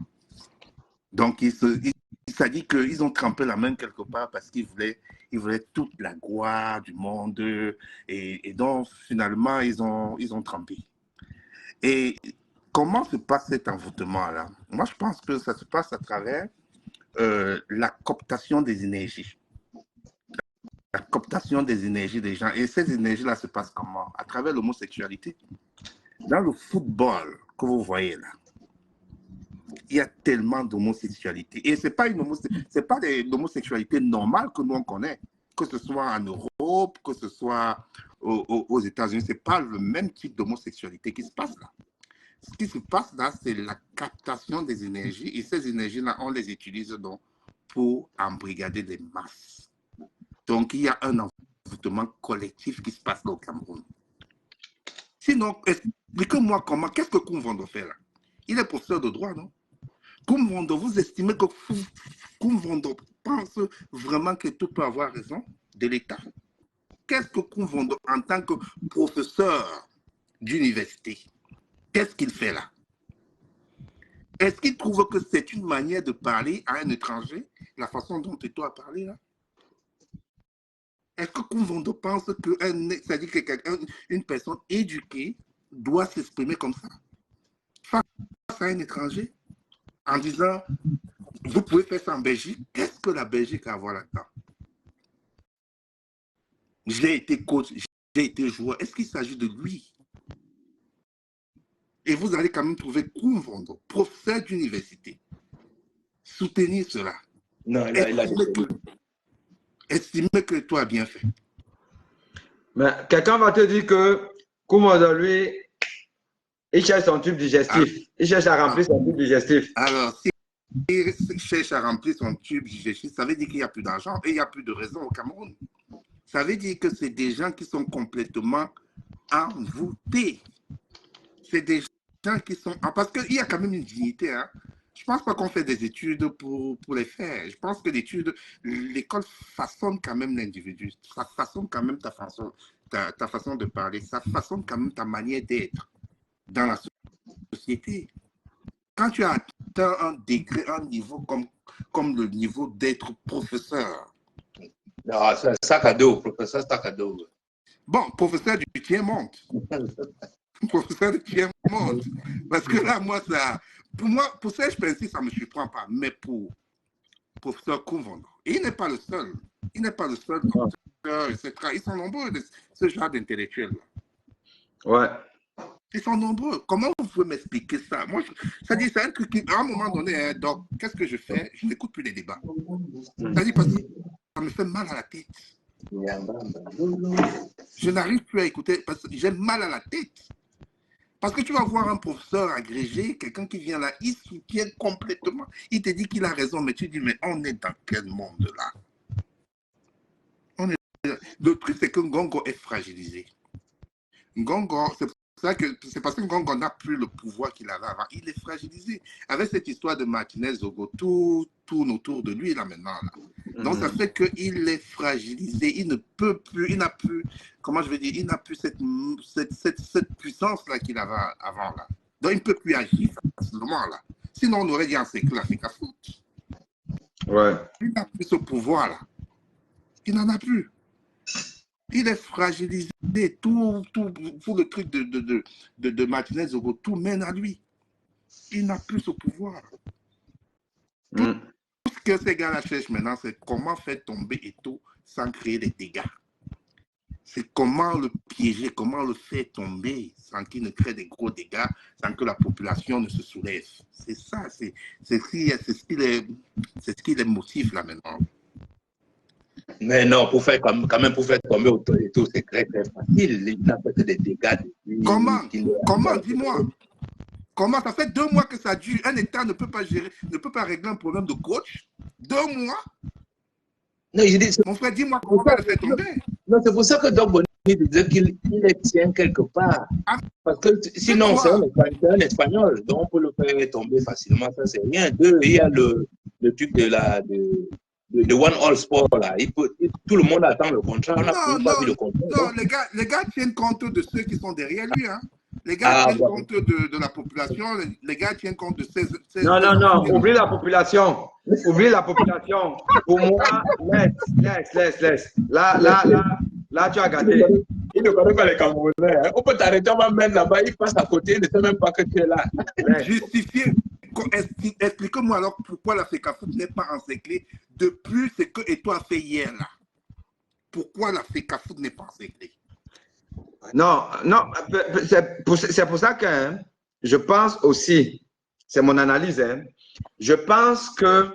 Donc, il s'est dit qu'ils ont trempé la main quelque part parce qu'ils voulaient toute la gloire du monde. Et donc, finalement, ils ont trempé. Et comment se passe cet envoûtement-là? Moi, je pense que ça se passe à travers la cooptation des énergies. La cooptation des énergies des gens. Et ces énergies-là se passent comment? À travers l'homosexualité. Dans le football que vous voyez là, il y a tellement d'homosexualité. Et ce n'est pas l'homosexualité normale que nous on connaît, que ce soit en Europe, que ce soit aux États-Unis. Ce n'est pas le même type d'homosexualité qui se passe là. Ce qui se passe là, c'est la captation des énergies. Et ces énergies-là, on les utilise donc pour embrigader des masses. Donc, il y a un envoûtement collectif qui se passe au Cameroun. Sinon, expliquez-moi comment, qu'est-ce que Koumvondo fait là? Il est professeur de droit, non? Koumvondo, vous estimez que Koumvondo pense vraiment que tout peut avoir raison de l'État? Qu'est-ce que Koumvondo, en tant que professeur d'université, qu'est-ce qu'il fait là? Est-ce qu'il trouve que c'est une manière de parler à un étranger, la façon dont Eto'o a parlé là? Est-ce que Koumvondo pense que c'est-à-dire que une personne éduquée doit s'exprimer comme ça face à un étranger en disant vous pouvez faire ça en Belgique? Qu'est-ce que la Belgique a à voir là-dedans? J'ai été coach, j'ai été joueur. Est-ce qu'il s'agit de lui? Et vous allez quand même trouver Koumvondo, professeur d'université, soutenir cela. Non, Estimez que toi as bien fait. Mais quelqu'un va te dire que Koumvondo, lui, il cherche son tube digestif. Il cherche à remplir son tube digestif. Alors, s'il cherche à remplir son tube digestif, ça veut dire qu'il n'y a plus d'argent et il n'y a plus de raison au Cameroun. Ça veut dire que c'est des gens qui sont complètement envoûtés. C'est des gens qui sont... Parce qu'il y a quand même une dignité. Hein. Je ne pense pas qu'on fait des études pour les faire. Je pense que l'école façonne quand même l'individu. Ça façonne quand même ta façon de parler. Ça façonne quand même ta manière d'être dans la société. Quand tu as atteint un degré, un niveau comme le niveau d'être professeur. Non, c'est un sac à dos, professeur sac à dos. Bon, professeur du tiers-monde. Professeur du tiers-monde. Parce que là, moi, pour Serge Pensy, ça ne me surprend pas. Mais pour professeur Koumvondo, il n'est pas le seul. Il n'est pas le seul professeur, etc. Ils sont nombreux, ce genre d'intellectuels-là. Ouais. Ils sont nombreux. Comment vous pouvez m'expliquer ça? Moi, ça dit, c'est un truc qui, à un moment donné, donc, qu'est-ce que je fais? Je n'écoute plus les débats. Ça dit, parce que ça me fait mal à la tête. Je n'arrive plus à écouter parce que j'ai mal à la tête. Parce que tu vas voir un professeur agrégé, quelqu'un qui vient là, il soutient complètement. Il te dit qu'il a raison, mais tu dis, mais on est dans quel monde là? Le truc, c'est que Ngongo est fragilisé. Ngongo, c'est parce que Ngongo n'a plus le pouvoir qu'il avait avant. Il est fragilisé. Avec cette histoire de Martinez Zogo, tout tourne autour de lui là maintenant. Là. Donc ça fait qu'il est fragilisé. Il ne peut plus, il n'a plus, comment je vais dire, il n'a plus cette puissance-là qu'il avait avant là. Donc il ne peut plus agir facilement là. Sinon on aurait dit en sécu l'Afrique foot. Ouais. Il n'a plus ce pouvoir-là. Il n'en a plus. Il est fragilisé. Tout le truc de Martinez Zogo, tout mène à lui. Il n'a plus ce pouvoir. Tout ce que ces gars-là cherchent maintenant, c'est comment faire tomber Eto'o sans créer des dégâts. C'est comment le piéger, comment le faire tomber sans qu'il ne crée des gros dégâts, sans que la population ne se soulève. C'est ça, c'est ce qui les motive là maintenant. Mais non, quand même pour faire tomber Eto'o, c'est très facile. Il n'a fait des dégâts. Comment? Dis-moi. Comment? Ça fait 2 mois que ça dure. Un État ne peut pas gérer, ne peut pas régler un problème de coach. 2 mois? Non, je dis, mon frère, dis-moi comment on va le faire tomber. Non, c'est pour ça que Doc Bonny disait qu'il les tient quelque part. Parce que sinon, c'est un Espagnol, donc on peut le faire tomber facilement, ça c'est rien. Il y a le truc de One All Sport là. Tout le monde attend le contrat. On n'a pas vu le contrat. Non, les gars tiennent compte de ceux qui sont derrière lui. Hein. Les gars tiennent compte de la population. Les gars tiennent compte de ces Non. Oublie la population. Oublie la population. Pour moi, laisse. Là, tu as gâté. Il ne connaît pas les Camerounais. Hein. On peut t'arrêter, on va mettre là-bas. Il passe à côté, il ne sait même pas que tu es là. Justifier. Expliquez-moi alors pourquoi la FECAFOOT n'est pas encerclée depuis ce que Eto'o a fait hier là. Pourquoi la FECAFOOT n'est pas encerclée? Non, c'est pour ça que je pense aussi, c'est mon analyse, je pense que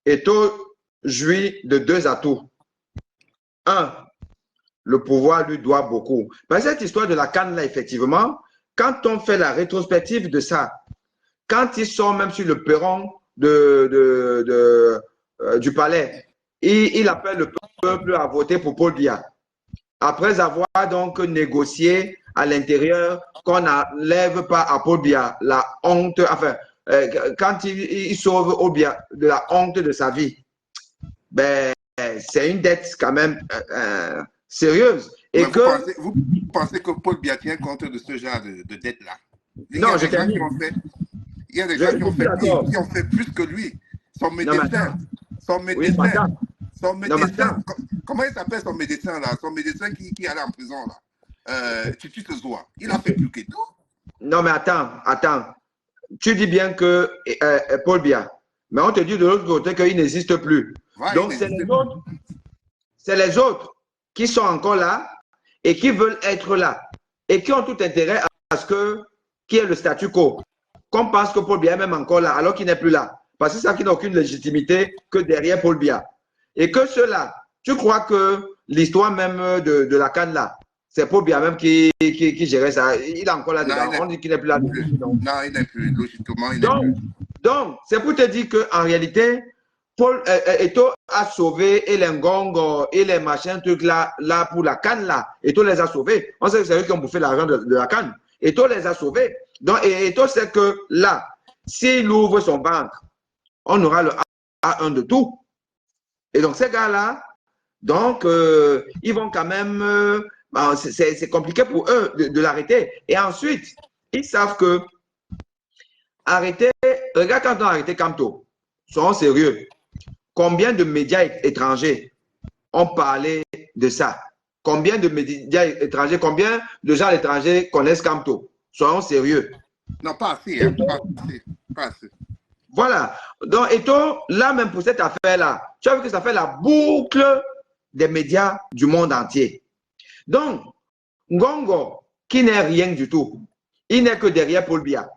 Eto'o jouit de 2 atouts. 1, le pouvoir lui doit beaucoup. Parce que cette histoire de la CAN là, effectivement, quand on fait la rétrospective de ça, quand ils sont même sur le perron du palais, il appelle le peuple à voter pour Paul Biya. Après avoir donc négocié à l'intérieur qu'on n'enlève pas à Paul Biya la honte, enfin, quand il sauve Obiya de la honte de sa vie, ben, c'est une dette quand même sérieuse. Et vous pensez que Paul Biya tient compte de ce genre de dette-là? Non, je t'ai dit. Il y a des gens qui ont fait plus que lui. Son médecin. Comment il s'appelle son médecin là? Son médecin qui allait en prison là. Tu te vois. Il a fait plus que tout. Non, mais attends. Tu dis bien que Paul Biya, mais on te dit de l'autre côté qu'il n'existe plus. Ouais, donc c'est les autres qui sont encore là et qui veulent être là et qui ont tout intérêt à ce qu'il y ait le statu quo. Qu'on pense que Paul Biya est même encore là alors qu'il n'est plus là. Parce que c'est ça qui n'a aucune légitimité que derrière Paul Biya. Et que cela, tu crois que l'histoire même de la CAN là, c'est Paul Biya même qui gérait ça. Il est encore là dedans. On dit qu'il n'est plus là. Non, il n'est plus. Logiquement, il n'est plus. Donc, c'est pour te dire qu'en réalité, Eto'o a sauvé et les Ngongo et les machins trucs là pour la CAN là. Eto'o les a sauvés. On sait que c'est eux qui ont bouffé l'argent de la CAN. Eto'o les a sauvés. Donc, Eto'o sait que là, s'il ouvre son ventre, on aura le A1 de tout. Et donc, ces gars-là, donc, ils vont quand même, c'est compliqué pour eux de l'arrêter. Et ensuite, ils savent que arrêter, regarde quand on a arrêté Kamto, soyons sérieux. Combien de médias étrangers ont parlé de ça? Combien de médias étrangers, combien de gens à l'étranger connaissent Kamto? Soyons sérieux. Non, pas assez, hein, pas assez. Voilà. Donc, Eto'o, là même pour cette affaire-là, tu as vu que ça fait la boucle des médias du monde entier. Donc, Ngongo, qui n'est rien du tout, il n'est que derrière Paul Biya.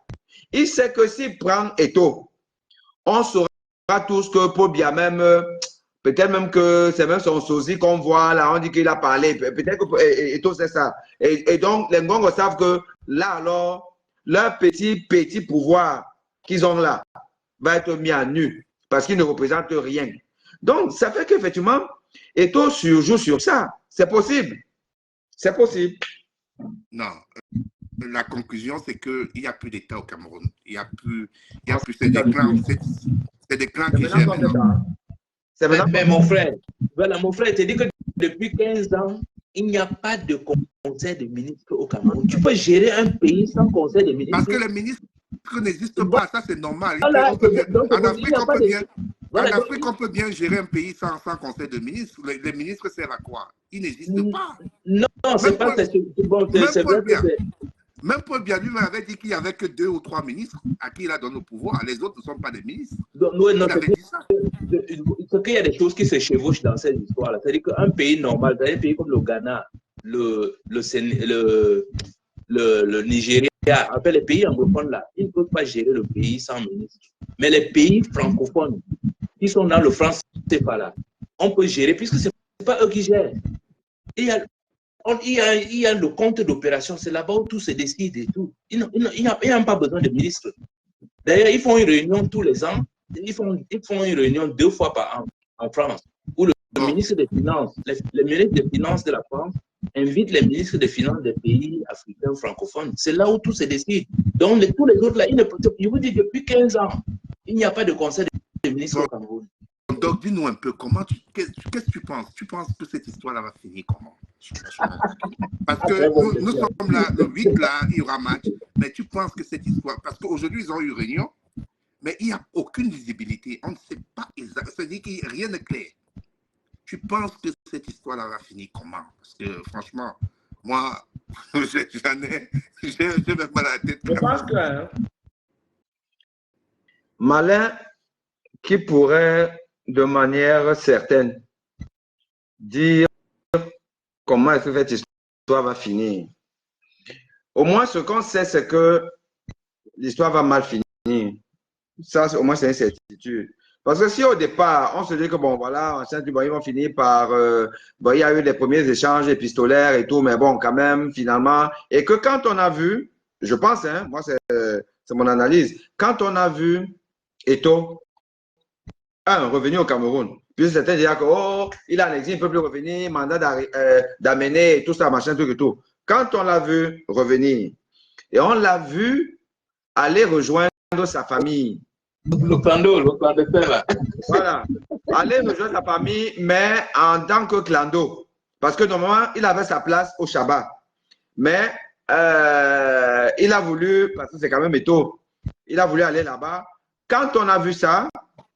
Il sait que s'il prend Eto'o, on saura tous que Paul Biya même, peut-être même que c'est même son sosie qu'on voit là, on dit qu'il a parlé. Peut-être que Eto'o c'est ça. Et donc, les Ngongo savent que là alors, leur petit pouvoir qu'ils ont là va être mis à nu parce qu'ils ne représentent rien. Donc, ça fait qu'effectivement, Eto'o surjoue sur ça. C'est possible. C'est possible. Non. La conclusion, c'est qu'il n'y a plus d'État au Cameroun. Il n'y a plus, c'est des clans, c'est des clans qui gèrent maintenant. Mais mon frère, voilà, mon frère, te dit que depuis 15 ans, il n'y a pas de conseil de ministres au Cameroun. Tu peux gérer un pays sans conseil de ministres. Parce que les ministres n'existent pas, ça c'est normal. Voilà, en Afrique, on peut bien gérer un pays sans conseil de ministres. Les ministres servent à quoi? Ils n'existent pas. Non, c'est pas bon, c'est vrai que c'est... Même Paul Biya lui avait dit qu'il n'y avait que 2 ou 3 ministres à qui il a donné le pouvoir. Les autres ne sont pas des ministres. Il avait dit ça. C'est qu'il y a des choses qui se chevauchent dans cette histoire-là. C'est-à-dire qu'un pays normal, dans un pays comme le Ghana, le Nigeria, en fait, les pays anglophones là, ils ne peuvent pas gérer le pays sans ministre. Mais les pays francophones qui sont dans le franc CFA là, on peut gérer puisque ce n'est pas eux qui gèrent. Il y a le compte d'opération, c'est là-bas où tout se décide et tout. Ils n'ont pas besoin de ministre. D'ailleurs, ils font une réunion tous les ans. Ils font une réunion 2 fois par an en France, où le ministre des Finances, les ministres des Finances de la France invitent les ministres des Finances des pays africains francophones. C'est là où tout se décide. Donc, tous les autres là, je vous dis, depuis 15 ans, il n'y a pas de conseil de ministres au Cameroun. Donc, dis-nous un peu, qu'est-ce que tu penses? Tu penses que cette histoire-là va finir comment? Parce que nous sommes là, le 8, là, il y aura match, mais tu penses que cette histoire, parce qu'aujourd'hui, ils ont eu réunion, mais il n'y a aucune visibilité, on ne sait pas exactement, c'est-à-dire que rien n'est clair. Tu penses que cette histoire-là va finir comment? Parce que, franchement, moi, j'ai même mal à la tête. Je pense que malin qui pourrait, de manière certaine, dire comment est-ce que cette histoire va finir. Au moins, ce qu'on sait, c'est que l'histoire va mal finir. Ça, au moins, c'est une certitude. Parce que si au départ, on se dit que bon, voilà, ils vont finir par... il y a eu les premiers échanges épistolaires et tout, mais bon, quand même, finalement... Et que quand on a vu, je pense, hein, moi, c'est mon analyse, quand on a vu Eto'o, revenu au Cameroun, puis certains disaient que, oh, il a un exil, il ne peut plus revenir, mandat d'amener, tout ça, machin, truc et tout. Quand on l'a vu revenir, et on l'a vu aller rejoindre sa famille. Le clando là. Voilà. Aller rejoindre sa famille, mais en tant que clando. Parce que normalement, il avait sa place au Shabbat. Mais il a voulu, parce que c'est quand même Eto'o, il a voulu aller là-bas. Quand on a vu ça,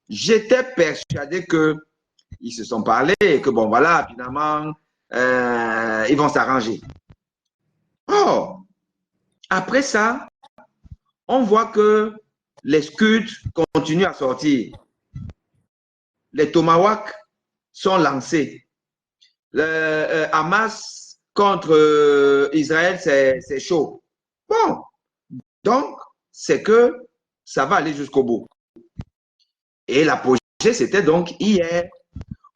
j'étais persuadé qu'ils se sont parlé, que bon, voilà, finalement, ils vont s'arranger. Oh, après ça, on voit que les scuds continuent à sortir. Les tomahawks sont lancés. Le Hamas contre Israël, c'est chaud. Bon, donc, c'est que ça va aller jusqu'au bout. Et l'apogée, c'était donc hier,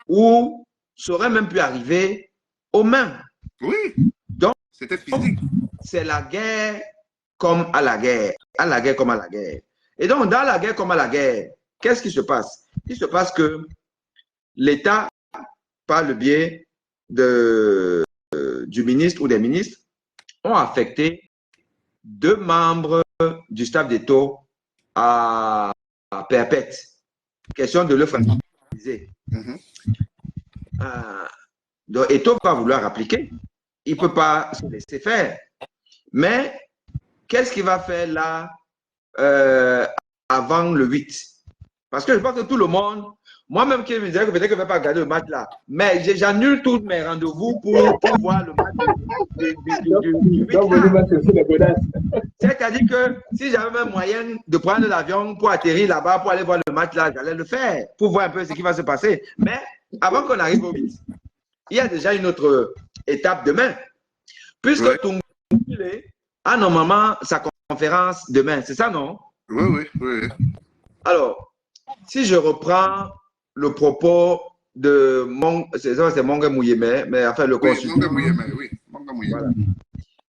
où ça aurait même pu arriver aux mains. Oui, donc c'était physique. C'est la guerre comme à la guerre. À la guerre comme à la guerre. Et donc, dans la guerre comme à la guerre, qu'est-ce qui se passe? Il se passe que l'État, par le biais du ministre ou des ministres, ont affecté 2 membres du staff d'Eto'o à perpète. Question de le fragiliser. Donc, Eto'o va vouloir appliquer. Il ne peut pas se laisser faire. Mais, qu'est-ce qu'il va faire là avant le 8? Parce que je pense que tout le monde, moi-même qui me disais que peut-être que je ne vais pas regarder le match là, mais j'annule tous mes rendez-vous pour voir le match du 8. C'est-à-dire que si j'avais même moyen de prendre l'avion pour atterrir là-bas, pour aller voir le match là, j'allais le faire, pour voir un peu ce qui va se passer. Mais avant qu'on arrive au 8, il y a déjà une autre étape demain. Puisque Tungule a normalement sa conférence demain, c'est ça, non? Oui. Alors, si je reprends le propos de c'est Monga Mouyeme, mais enfin le consultant, Monga Mouyeme, oui. Monga Mouyeme. Voilà,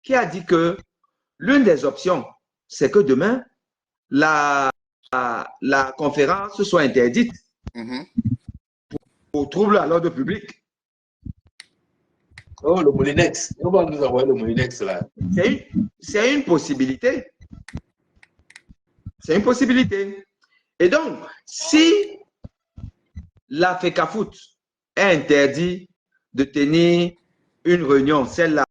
qui a dit que l'une des options, c'est que demain, la conférence soit interdite pour trouble à l'ordre public. Oh, le Moulinex. On va nous envoyer le Moulinex là. C'est une possibilité. C'est une possibilité. Et donc, si la FECAFOOT est interdit de tenir une réunion, celle-là,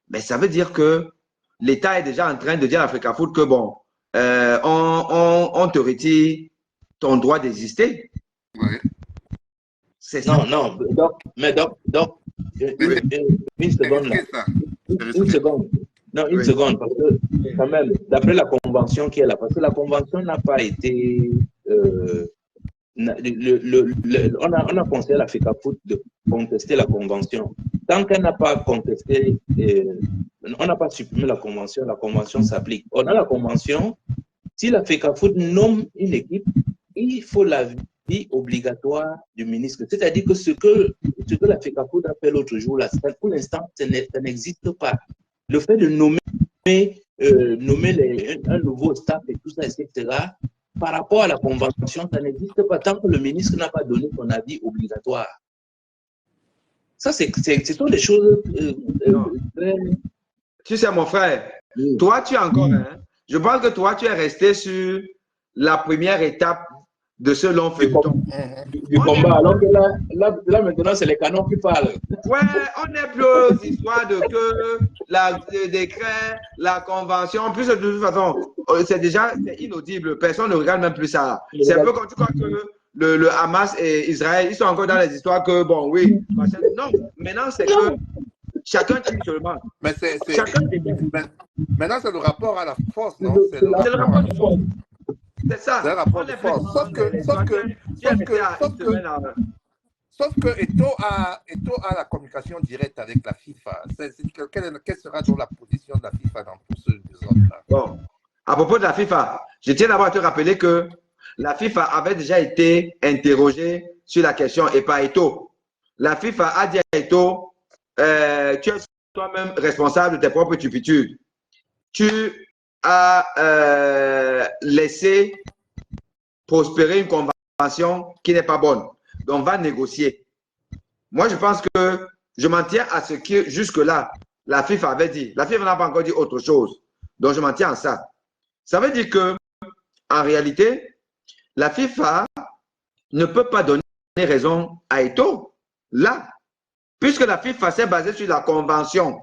mais ça veut dire que l'État est déjà en train de dire à la FECAFOOT que bon, on te retire ton droit d'exister. Ouais. C'est ça. Non, donc, une seconde là. Une seconde. Non, une seconde, parce que quand même, d'après la convention qui est là, parce que la convention n'a pas été. On a conseillé à la FECAFOOT de contester la convention. Tant qu'elle n'a pas contesté, on n'a pas supprimé la convention s'applique. On a la convention, si la FECAFOOT nomme une équipe, il faut l'avis obligatoire du ministre. C'est-à-dire que ce que la FECAFOOT a fait l'autre jour, là, pour l'instant, ça n'existe pas. Le fait de nommer un nouveau staff et tout ça, etc., par rapport à la convention, ça n'existe pas tant que le ministre n'a pas donné son avis obligatoire. Ça, ce sont des choses très... Tu sais, mon frère, toi, tu es encore... Hein, je pense que toi, tu es resté sur la première étape de ce long feuilleton. Du combat. Alors que là, maintenant, c'est les canons qui parlent. Ouais, on n'est plus aux histoires de que le décret, la convention. En plus, de toute façon, c'est inaudible. Personne ne regarde même plus ça. C'est un peu comme tu crois que le Hamas et Israël, ils sont encore dans les histoires que, bon, oui. Non, maintenant, c'est que chacun tire seulement. Mais maintenant, c'est le rapport à la force, non? C'est le rapport de force. C'est ça. C'est un rapport de force. Sauf que Eto'o a la communication directe avec la FIFA. Quelle sera donc la position de la FIFA dans tout ce désordre-là? Bon, à propos de la FIFA, je tiens d'abord à te rappeler que la FIFA avait déjà été interrogée sur la question et pas Eto'o. La FIFA a dit à Eto'o, tu es toi-même responsable de tes propres turpitudes. Tu a laissé prospérer une convention qui n'est pas bonne. Donc, on va négocier. Moi, je pense que je m'en tiens à ce que jusque-là, la FIFA avait dit. La FIFA n'a pas encore dit autre chose. Donc, je m'en tiens à ça. Ça veut dire que, en réalité, la FIFA ne peut pas donner raison à Eto'o, là, puisque la FIFA s'est basée sur la convention.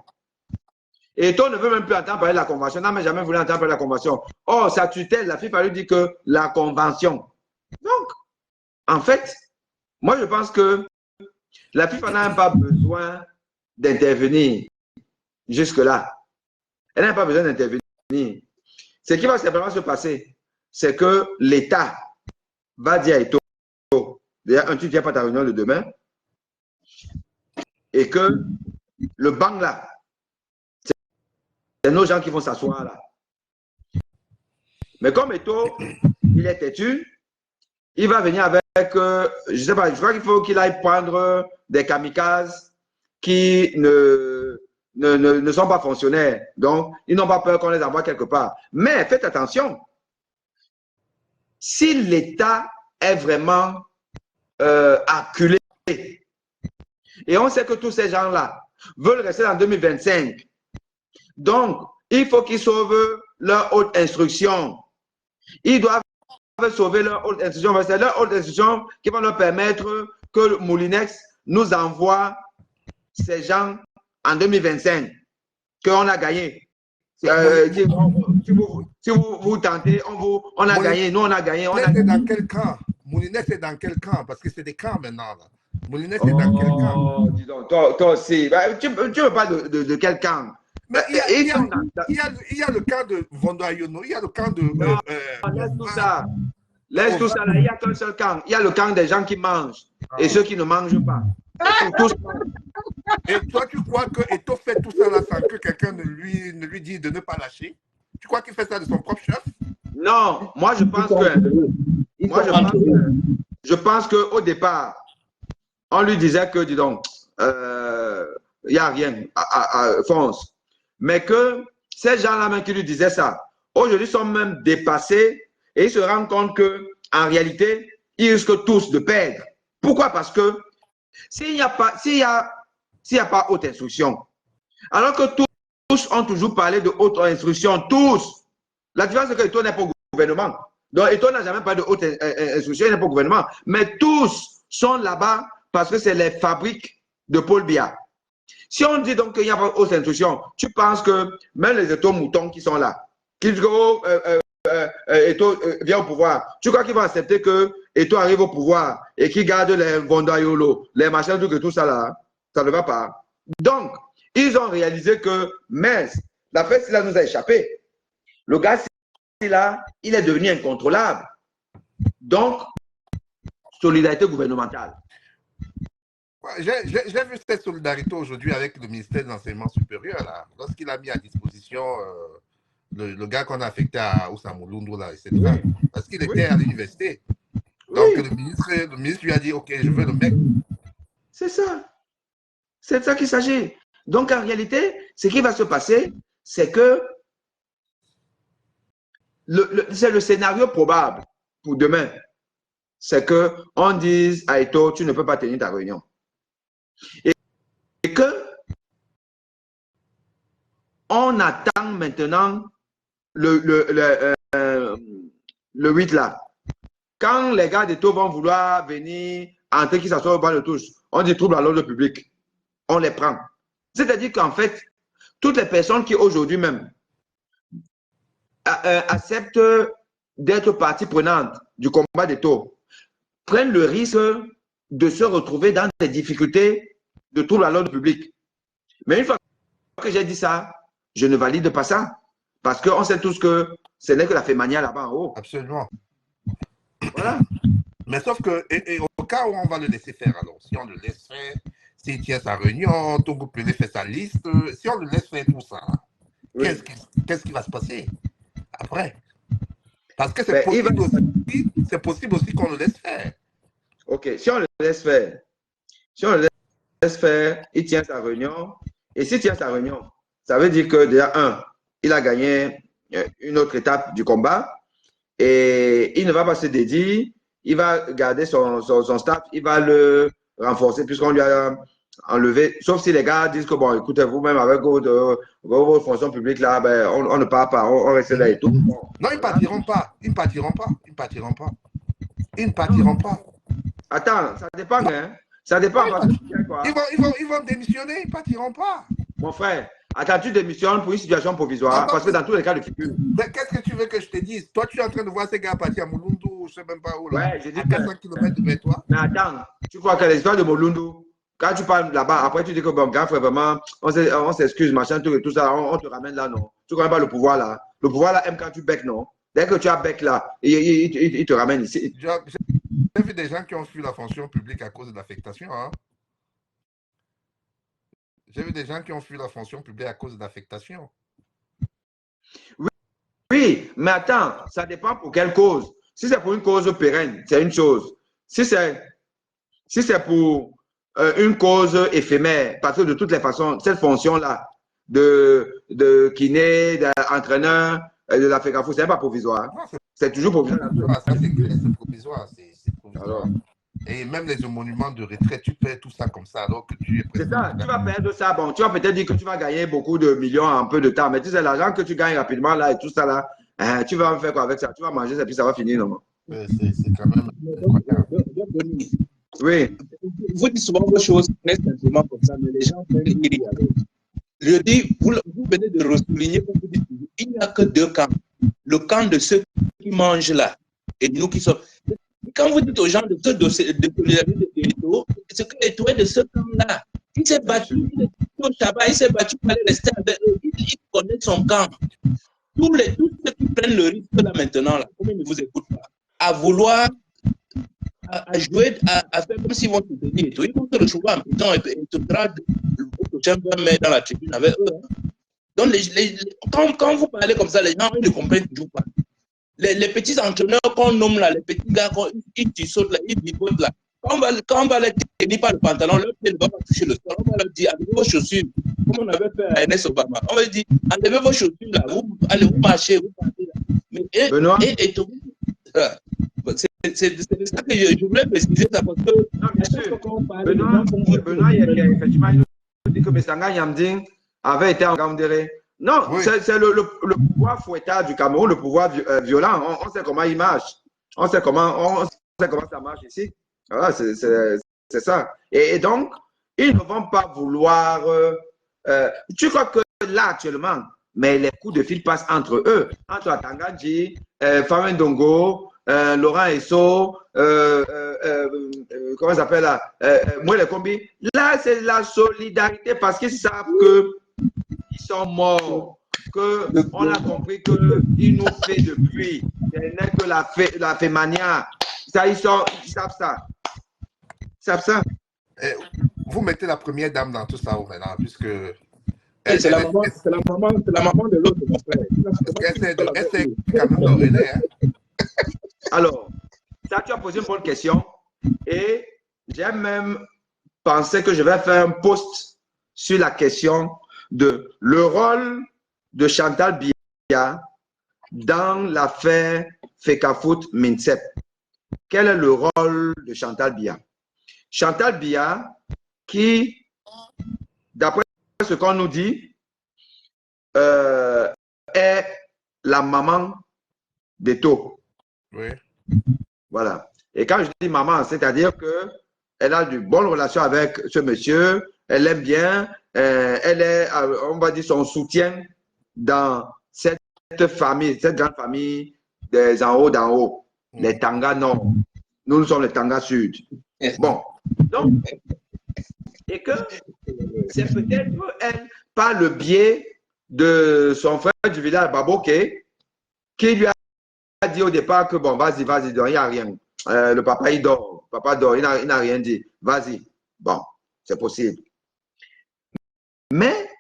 Et Eto'o ne veut même plus entendre parler de la convention. N'a jamais voulu entendre parler de la convention. Or, sa tutelle, la FIFA lui dit que la convention. Donc, en fait, moi, je pense que la FIFA n'a même pas besoin d'intervenir jusque-là. Elle n'a pas besoin d'intervenir. Ce qui va simplement se passer, c'est que l'État va dire à Eto'o, d'ailleurs, tu ne tiens pas ta réunion de demain, et que le banc là, c'est nos gens qui vont s'asseoir là. Mais comme Eto'o, il est têtu, il va venir avec, je ne sais pas, je crois qu'il faut qu'il aille prendre des kamikazes qui ne sont pas fonctionnaires. Donc, ils n'ont pas peur qu'on les envoie quelque part. Mais faites attention, si l'État est vraiment acculé, et on sait que tous ces gens-là veulent rester en 2025, donc, il faut qu'ils sauvent leur haute instruction. Ils doivent sauver leur haute instruction. C'est leur haute instruction qui va leur permettre que le Moulinex nous envoie ces gens en 2025, qu'on a gagné. Si vous tentez, on a gagné. Nous, on a gagné. C'est dans quel camp? Moulinex est dans quel camp? Parce que c'est des camps maintenant. Moulinex est dans quel camp? Dis donc, toi aussi. Tu ne veux pas de quel camp? Mais il y a le camp de Vondoayono, il y a le camp de... Non, laisse tout ça. Laisse tout ça là. Il n'y a qu'un seul camp. Il y a le camp des gens qui mangent et ceux qui ne mangent pas. Et toi, tu crois que Eto'o fait tout ça là sans que quelqu'un ne lui dise de ne pas lâcher? Tu crois qu'il fait ça de son propre chef? Non, moi je pense qu'au départ, on lui disait que, dis donc, il n'y a rien, fonce. Mais que Ces gens-là même qui lui disaient ça, aujourd'hui sont même dépassés et ils se rendent compte qu'en réalité, ils risquent tous de perdre. Pourquoi? Parce que s'il n'y a pas haute instruction, alors que tous ont toujours parlé de haute instruction, tous. La différence, c'est que Eto'o n'est pas au gouvernement. Donc, Eto'o n'a jamais pas de haute instruction, il n'est pas au gouvernement. Mais tous sont là-bas parce que c'est les fabriques de Paul Biya. Si on dit donc qu'il n'y a pas de haute instruction, tu penses que même les Eto'o moutons qui sont là, qui disent Eto'o vient au pouvoir, tu crois qu'ils vont accepter que Eto'o arrive au pouvoir et qu'ils gardent les Vondayolo, les machins, tout ça là? Ça ne va pas. Donc, ils ont réalisé que, mais la fête là nous a échappé. Le gars là, il est devenu incontrôlable. Donc, solidarité gouvernementale. J'ai vu cette solidarité aujourd'hui avec le ministère de l'Enseignement supérieur, là, lorsqu'il a mis à disposition le gars qu'on a affecté à Ousamouloundou, là, etc. Oui. Parce qu'il était à l'université. Donc, oui. le ministre lui a dit, OK, je veux le mec. C'est ça. C'est de ça qu'il s'agit. Donc, en réalité, ce qui va se passer, c'est que c'est le scénario probable pour demain. C'est qu'on dise à Eto'o, tu ne peux pas tenir ta réunion. Et que on attend maintenant le 8 là. Quand les gars d'Eto'o vont vouloir venir entrer, qui s'assoient au banc de touche, on dit trouble à l'ordre public. On les prend. C'est-à-dire qu'en fait, toutes les personnes qui aujourd'hui même acceptent d'être partie prenante du combat d'Eto'o prennent le risque de se retrouver dans des difficultés de trouble à l'ordre public. Mais une fois que j'ai dit ça, je ne valide pas ça. Parce qu'on sait tous que ce n'est que la fémania là-bas en haut. Absolument. Voilà. Mais sauf que, et au cas où on va le laisser faire, alors, si on le laisse faire, s'il tient sa réunion, Togo Pelé fait sa liste, si on le laisse faire tout ça, oui. Qu'est-ce qui va se passer après? Parce que c'est possible aussi qu'on le laisse faire. Ok, si on le laisse faire, il tient sa réunion, et s'il tient sa réunion, ça veut dire que déjà, il a gagné une autre étape du combat, et il ne va pas se dédier, il va garder son staff, il va le renforcer, puisqu'on lui a enlevé, sauf si les gars disent que, bon, écoutez, vous-même, avec vos fonctions publiques, là, ben, on ne part pas, on reste là et tout. Bon, non, ils ne partiront pas. Ils ne partiront pas. Ils ne partiront pas. Ils ne partiront pas. Attends, ça dépend, hein. Ça dépend. Ils vont démissionner, ils ne partiront pas. Mon frère, attends, tu démissionnes pour une situation provisoire, parce que dans tous les cas de figure. Mais qu'est-ce que tu veux que je te dise? Toi, tu es en train de voir ces gars partir à Mouloundou, je ne sais même pas où, là. Ouais, j'ai dit à 400 km de toi. Mais attends, tu crois que l'histoire de Mouloundou, quand tu parles là-bas, après tu dis que bon, gars, frère, vraiment, on s'excuse, machin, tout ça, on te ramène là, non. Tu ne connais pas le pouvoir là. Le pouvoir là aime quand tu bec, non. Dès que tu as bec là, il te ramène ici. J'ai vu des gens qui ont fui la fonction publique à cause de l'affectation. Hein? J'ai vu des gens qui ont fui la fonction publique à cause de l'affectation. Oui, mais attends, ça dépend pour quelle cause. Si c'est pour une cause pérenne, c'est une chose. Si c'est pour une cause éphémère, parce que de toutes les façons, cette fonction-là de kiné, d'entraîneur, de la FECAFO, ce n'est pas provisoire. C'est toujours provisoire. C'est provisoire. C'est provisoire. Alors, et même les monuments de retraite, tu perds tout ça comme ça alors que tu es c'est ça, tu vas perdre ça. Bon, tu vas peut-être dire que tu vas gagner beaucoup de millions en peu de temps, mais tu sais, l'argent que tu gagnes rapidement là et tout ça là, tu vas en faire quoi avec ça? Tu vas manger ça et puis ça va finir, non? C'est quand même incroyable. Oui. Vous dites souvent des choses simplement comme ça, mais les gens peuvent y rire avec. Je dis, vous venez de ressouligner, comme vous dites, il n'y a que deux camps. Le camp de ceux qui mangent là et nous qui sommes. Quand vous dites aux gens de solidarité d'Eto'o, c'est que Eto'o est de ce camp-là. Il s'est battu, il s'est battu pour aller rester avec eux. Il connaît son camp. Tous ceux qui prennent le risque là maintenant, là, comme ils ne vous écoutent pas, à vouloir à jouer, à faire comme s'ils vont te donner Eto'o, ils vont te retrouver en prison et te grade au prochain mettre dans la tribune avec eux. Donc, quand vous parlez comme ça, les gens ne comprennent toujours pas. Les petits entraîneurs qu'on nomme là, les petits gars, ils sautent là, ils vivotent là. quand on va les tenir par le pantalon, leur pied ne va pas toucher le sol. On va leur dire, enlevez vos chaussures, comme on avait fait à Ernest Obama. On va leur dire, enlevez vos chaussures là, allez, vous marchez, vous partez là. Mais, Benoît, c'est ça que je voulais préciser ça parce que. non, bien sûr. Benoît, effectivement, il nous dit que Messanga Yamding avait été en Gandéré. Non, Oui. c'est le pouvoir fouettard du Cameroun, le pouvoir violent. On sait comment il marche. On sait comment ça marche ici. Voilà, c'est ça. Et donc, ils ne vont pas vouloir. Tu crois que là, actuellement, mais les coups de fil passent entre eux, entre Atangadji, Famendongo, Laurent Esso, comment ça s'appelle là, Mouele Kombi. Là, c'est la solidarité parce qu'ils savent qu'ils sont morts, qu'on a compris qu'ils nous fait depuis. Ce n'est que la fémania. Ça, ils savent ça. Ils savent ça. Vous mettez la première dame dans tout ça maintenant, puisque. C'est la maman de l'autre, mon frère. Elle s'est quand même dans le relais, hein. Alors, ça, tu as posé une bonne question. Et j'ai même pensé que je vais faire un post sur la question de le rôle de Chantal Biya dans l'affaire Fecafoot Mincep. Quel est le rôle de Chantal Biya? Chantal Biya, qui, d'après ce qu'on nous dit, est la maman d'Eto. Oui. Voilà. Et quand je dis maman, c'est-à-dire qu'elle a de bonnes relations avec ce monsieur, elle l'aime bien, elle est, on va dire, son soutien dans cette famille, cette grande famille des en haut d'en haut, les Tangas Nord. Nous sommes les Tangas Sud. Bon. Donc, et que c'est peut-être elle, par le biais de son frère du village, Baboké, qui lui a dit au départ que bon, vas-y, il n'y a rien. Le papa, il dort. Papa dort, il n'a rien dit. Vas-y. Bon, c'est possible. Mais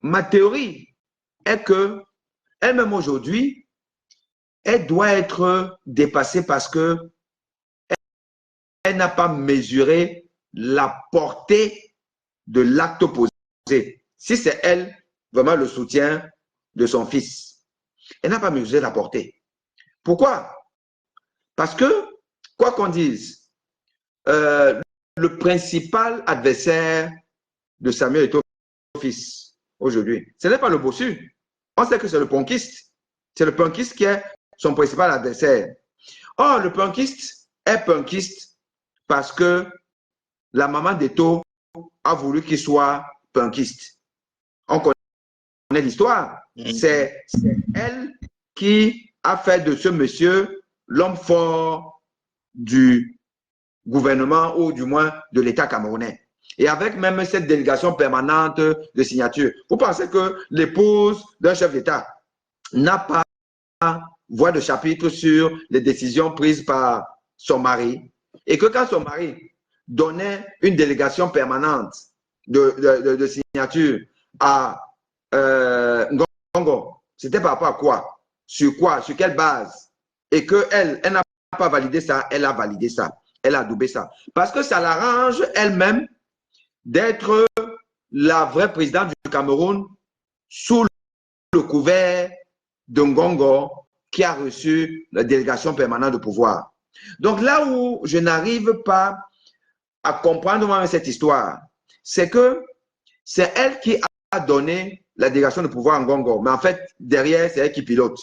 ma théorie est que elle-même aujourd'hui, elle doit être dépassée parce que elle n'a pas mesuré la portée de l'acte posé. Si c'est elle, vraiment le soutien de son fils, elle n'a pas mesuré la portée. Pourquoi? Parce que, quoi qu'on dise, le principal adversaire de Samuel Eto'o fils aujourd'hui, ce n'est pas le bossu. On sait que c'est le punkiste. C'est le punkiste qui est son principal adversaire. Or, le punkiste est punkiste parce que la maman d'Eto'o a voulu qu'il soit punkiste. On connaît l'histoire. C'est elle qui a fait de ce monsieur l'homme fort du gouvernement ou du moins de l'État camerounais. Et avec même cette délégation permanente de signature. Vous pensez que l'épouse d'un chef d'État n'a pas voix de chapitre sur les décisions prises par son mari et que quand son mari donnait une délégation permanente de signature à Ngongo, c'était par rapport à quoi? Sur quelle base? Et qu'elle n'a pas validé ça, elle a validé ça. Elle a adoubé ça. Parce que ça l'arrange elle-même d'être la vraie présidente du Cameroun sous le couvert de Ngongo qui a reçu la délégation permanente de pouvoir. Donc là où je n'arrive pas à comprendre moi cette histoire, c'est que c'est elle qui a donné la délégation de pouvoir à Ngongo. Mais en fait, derrière, c'est elle qui pilote.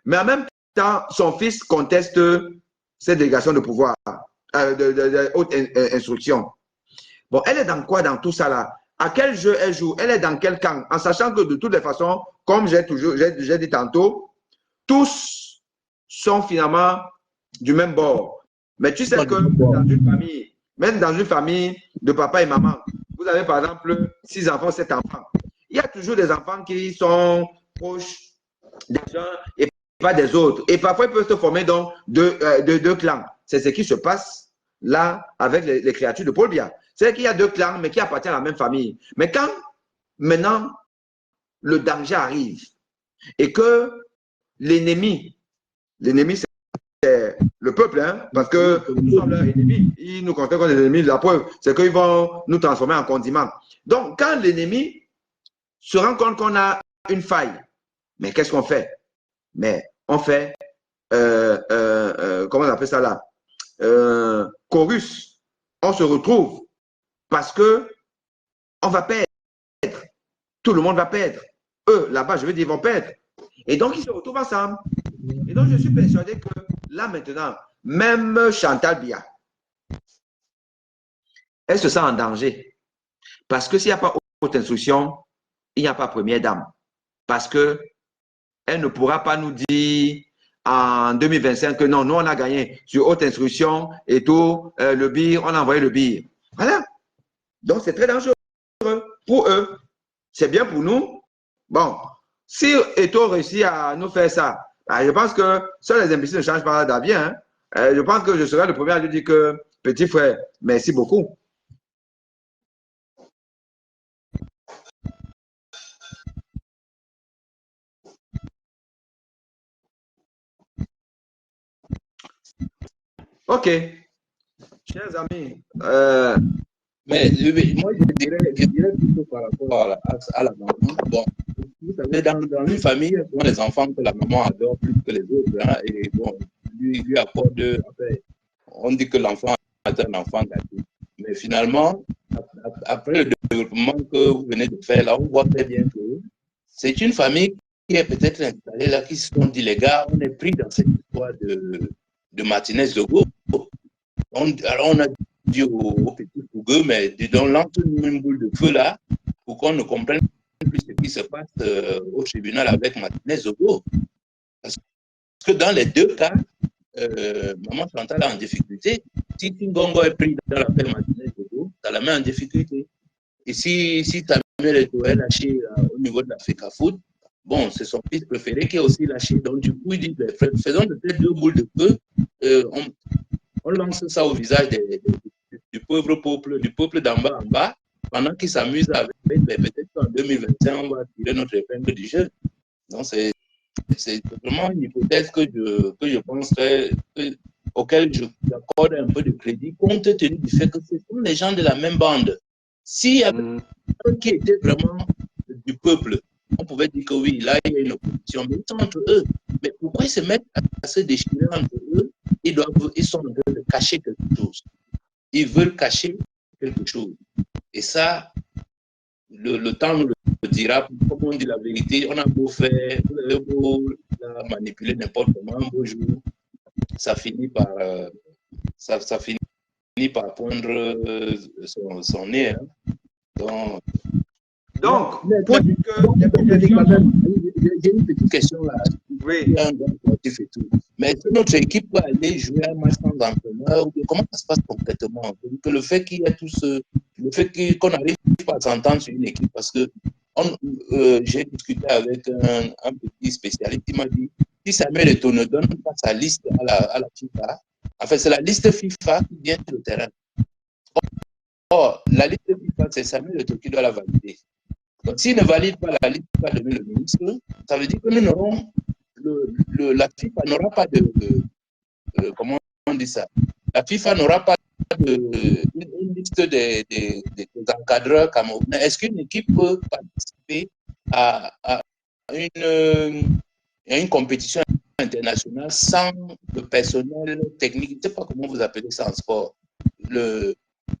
Mais en même temps, son fils conteste cette délégation de pouvoir, de haute instruction. Bon, elle est dans quoi dans tout ça là? À quel jeu elle joue? Elle est dans quel camp? En sachant que de toutes les façons, comme j'ai dit tantôt, tous sont finalement du même bord. Mais tu sais que dans une famille, même dans une famille de papa et maman, vous avez par exemple 6 enfants, 7 enfants. Il y a toujours des enfants qui sont proches des uns et pas des autres. Et parfois, ils peuvent se former donc deux clans. C'est ce qui se passe là avec les créatures de Paul Biya. C'est qu'il y a 2 clans, mais qui appartiennent à la même famille. Mais quand maintenant le danger arrive et que l'ennemi le peuple, hein, parce que nous sommes leurs ennemis. Ils nous considèrent comme des ennemis. La preuve, c'est qu'ils vont nous transformer en condiments. Donc, quand l'ennemi se rend compte qu'on a une faille, mais qu'est-ce qu'on fait? Mais on fait, comment on appelle ça là? Chorus. On se retrouve parce que on va perdre. Tout le monde va perdre. Eux, là-bas, je veux dire, ils vont perdre. Et donc, ils se retrouvent ensemble. Et donc, je suis persuadé que là, maintenant, même Chantal Biya, elle se sent en danger. Parce que s'il n'y a pas haute instruction, il n'y a pas première dame. Parce qu'elle ne pourra pas nous dire en 2025 que non, nous, on a gagné sur haute instruction et tout, le BIR, on a envoyé le BIR. Voilà. Donc, c'est très dangereux pour eux. C'est bien pour nous. Bon, si Eto'o réussit à nous faire ça, je pense que seuls les imbéciles ne changent pas d'avis. Hein. Je pense que je serai le premier à lui dire que, petit frère, merci beaucoup. OK. Chers amis, Mais moi, je dirais plutôt par rapport à la maman. Bon, vous savez, dans une famille, ce sont les enfants que la maman adore plus que les autres. Hein, et bon, lui accorde. Enfin, on dit que l'enfant est un enfant gâté. Mais finalement, après le développement que vous venez de faire, là, on voit très bien que c'est une famille qui est peut-être installée là, qui se sont dit, les gars, on est pris dans cette histoire de Martinez-Zogo. Alors, on a dit aux petits fougueux, mais lance-nous une boule de feu là pour qu'on ne comprenne plus ce qui se passe au tribunal avec Martinez-Zogo. Parce que dans les deux cas, Maman Chantal est en difficulté. Si Tingongo est pris dans l'affaire Martinez-Zogo, ça la met en difficulté. Et si Samuel Eto'o est lâché au niveau de la FECAFOOT, bon, c'est son fils préféré qui est aussi lâché. Donc, du coup, il dit, faisons peut-être deux boules de feu. On lance ça au visage du pauvre peuple, du peuple d'en bas en bas, pendant qu'ils s'amusent avec, peut-être qu'en 2025, on va tirer notre épingle du jeu. Donc, c'est vraiment une hypothèse que je penserais, auquel j'accorde un peu de crédit, compte tenu du fait que ce sont les gens de la même bande. S'il y avait un qui était vraiment du peuple, on pouvait dire que oui, là, il y a une opposition, mais ils sont entre eux. Mais pourquoi ils se mettent à se déchirer entre eux? Ils sont en train de cacher quelque chose. Ils veulent cacher quelque chose. Et ça, le temps nous le dira. Comme on dit la vérité, on a beau faire, vous avez beau la manipuler n'importe comment, un beau jour, ça finit par poindre son nez. Hein. Donc, pour dire que j'ai une petite question là. Oui. Mais est-ce que notre équipe peut aller jouer un match sans entraîneur? Comment ça se passe concrètement? Que le fait qu'il y a le fait qu'on n'arrive pas à s'entendre sur une équipe, parce que j'ai discuté avec un petit spécialiste qui m'a dit si Samuel Eto'o ne donne pas sa liste à la FIFA, en fait, c'est la liste FIFA qui vient sur le terrain. Or, la liste FIFA, c'est Samuel Eto'o qui doit la valider. Donc, s'il ne valide pas la liste, va donner le ministre, ça veut dire que nous n'aurons la FIFA n'aura pas comment on dit ça? La FIFA n'aura pas une liste des encadreurs camerounais. Est-ce qu'une équipe peut participer à une compétition internationale sans le personnel technique? Je ne sais pas comment vous appelez ça en sport.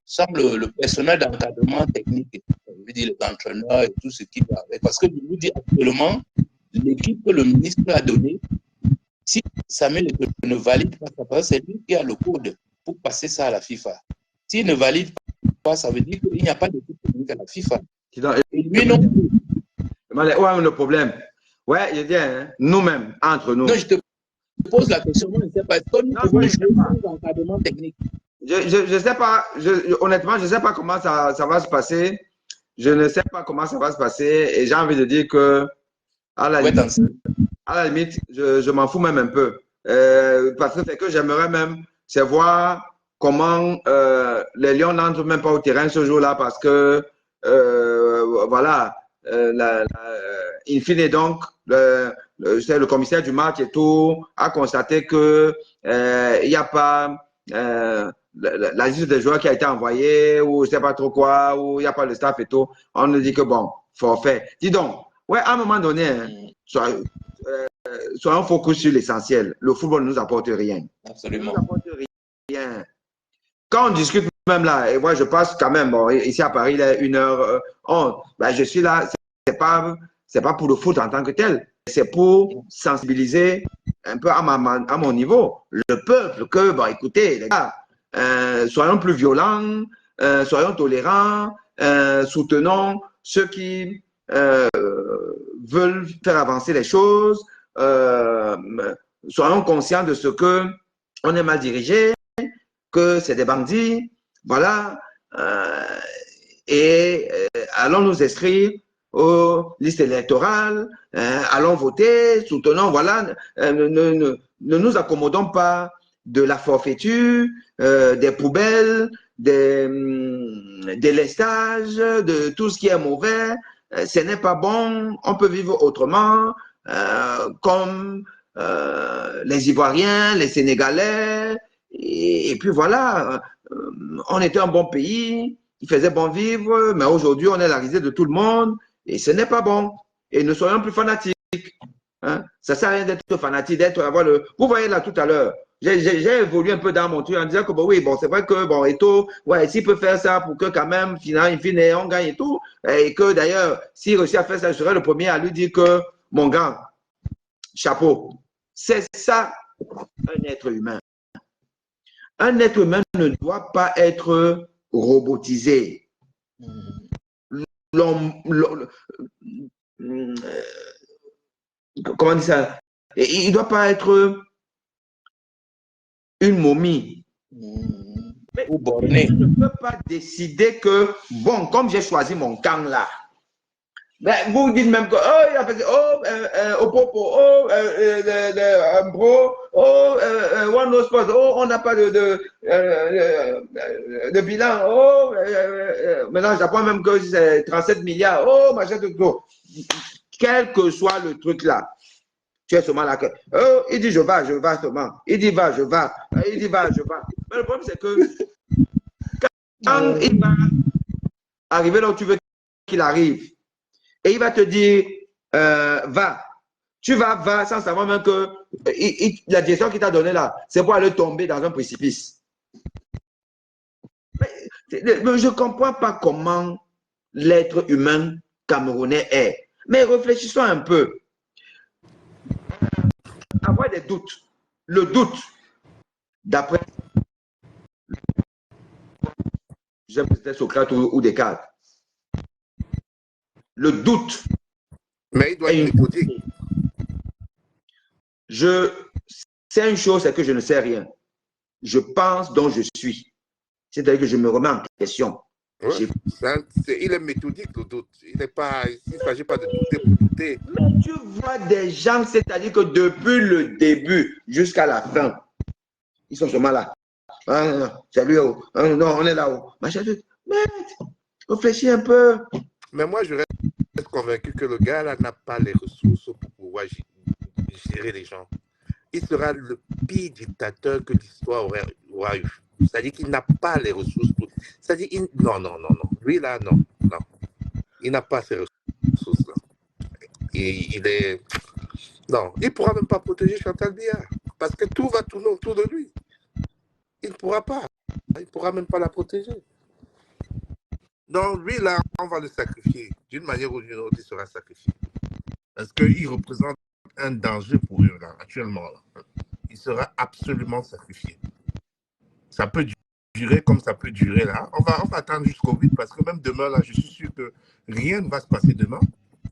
Sans le personnel d'encadrement technique, je veux dire les entraîneurs et tout ce qui va avec. Parce que je vous dis actuellement, l'équipe que le ministre a donnée, si Samuel ne valide pas sa parole, c'est lui qui a le code pour passer ça à la FIFA. S'il ne valide pas, ça veut dire qu'il n'y a pas d'équipe technique à la FIFA. Et lui non plus. Ouais, le problème. Ouais, je dis, hein, nous-mêmes, entre nous. Non, je te pose la question, moi, je ne sais pas. Est-ce que nous pouvons jouer sans encadrement technique? Je ne sais pas, honnêtement, je ne sais pas comment ça va se passer. Je ne sais pas comment ça va se passer. Et j'ai envie de dire que, à la limite, je m'en fous même un peu. Parce que c'est que j'aimerais même, c'est voir comment les Lions n'entrent même pas au terrain ce jour-là parce que, voilà, in fine donc, le commissaire du match et tout a constaté que il n'y a pas la liste des joueurs qui a été envoyée ou je sais pas trop quoi, ou il n'y a pas le staff et tout. On nous dit que bon, forfait. Dis donc, ouais, à un moment donné, hein, soyons focus sur l'essentiel. Le football ne nous apporte rien. Absolument. Il ne nous apporte rien. Quand on discute même là, et moi je passe quand même, bon, ici à Paris, il est 1h11, ben, je suis là, c'est pas pour le foot en tant que tel, c'est pour sensibiliser un peu à mon niveau, le peuple, que, bon, écoutez, les gars, soyons plus violents, soyons tolérants, soutenons ceux qui veulent faire avancer les choses, soyons conscients de ce que on est mal dirigé, que c'est des bandits, voilà, et allons nous inscrire aux listes électorales, allons voter, soutenons, voilà, ne nous accommodons pas de la forfaiture, des poubelles, des lestages, de tout ce qui est mauvais. Ce n'est pas bon, on peut vivre autrement, comme les Ivoiriens, les Sénégalais, et puis voilà, on était un bon pays, il faisait bon vivre, mais aujourd'hui on est la risée de tout le monde, et ce n'est pas bon. Et ne soyons plus fanatiques. Hein? Ça ne sert à rien d'être fanatique, avoir le. Vous voyez là tout à l'heure, j'ai évolué un peu dans mon truc en disant que bon, oui, bon, c'est vrai que bon, Eto'o, ouais, s'il peut faire ça pour que quand même, finalement, on gagne et tout, et que d'ailleurs, s'il réussit à faire ça, je serai le premier à lui dire que mon gars, chapeau. C'est ça un être humain. Un être humain ne doit pas être robotisé. Comment on dit ça? Il ne doit pas être une momie. Mais je ne peux pas décider que, bon, comme j'ai choisi mon camp là, ben, vous dites même que, oh, il a fait, oh, Opopo, oh, Bro, oh, One No Sports, oh, on n'a pas de bilan, oh, maintenant j'apprends même que c'est 37 milliards, oh, machin, tout. Quel que soit le truc là, tu es seulement là que, oh, il dit je vais seulement, il dit va, je vais, il dit va, je vais. Mais le problème c'est que, quand il va arriver là où tu veux qu'il arrive, et il va te dire, va. Tu va sans savoir même que la direction qu'il t'a donnée là, c'est pour aller tomber dans un précipice. Mais je ne comprends pas comment l'être humain camerounais est. Mais réfléchissons un peu. Avoir des doutes. Le doute, d'après, j'aime que c'était Socrate ou Descartes. Le doute. Mais il doit être méthodique. C'est une chose, c'est que je ne sais rien. Je pense donc je suis. C'est-à-dire que je me remets en question. Ouais, il est méthodique, le doute. Il ne s'agit pas de douter pour douter. Mais tu vois des gens, c'est-à-dire que depuis le début jusqu'à la fin, ils sont seulement là. Ah, c'est lui, oh. Ah, non, on est là-haut. Mais réfléchis un peu. Mais moi, je reste convaincu que le gars là n'a pas les ressources pour pouvoir gérer les gens. Il sera le pire dictateur que l'histoire aura eu. C'est-à-dire qu'il n'a pas les ressources. C'est-à-dire, non. Lui là, non. Il n'a pas ces ressources-là. Et il est. Non, il ne pourra même pas protéger Chantal Biya. Parce que tout va tourner autour de lui. Il ne pourra pas. Il ne pourra même pas la protéger. Donc, lui là, on va le sacrifier. D'une manière ou d'une autre, il sera sacrifié. Parce qu'il représente un danger pour eux là, actuellement. Là. Il sera absolument sacrifié. Ça peut durer comme ça peut durer là. On va attendre jusqu'au 8 parce que même demain là, je suis sûr que rien ne va se passer demain.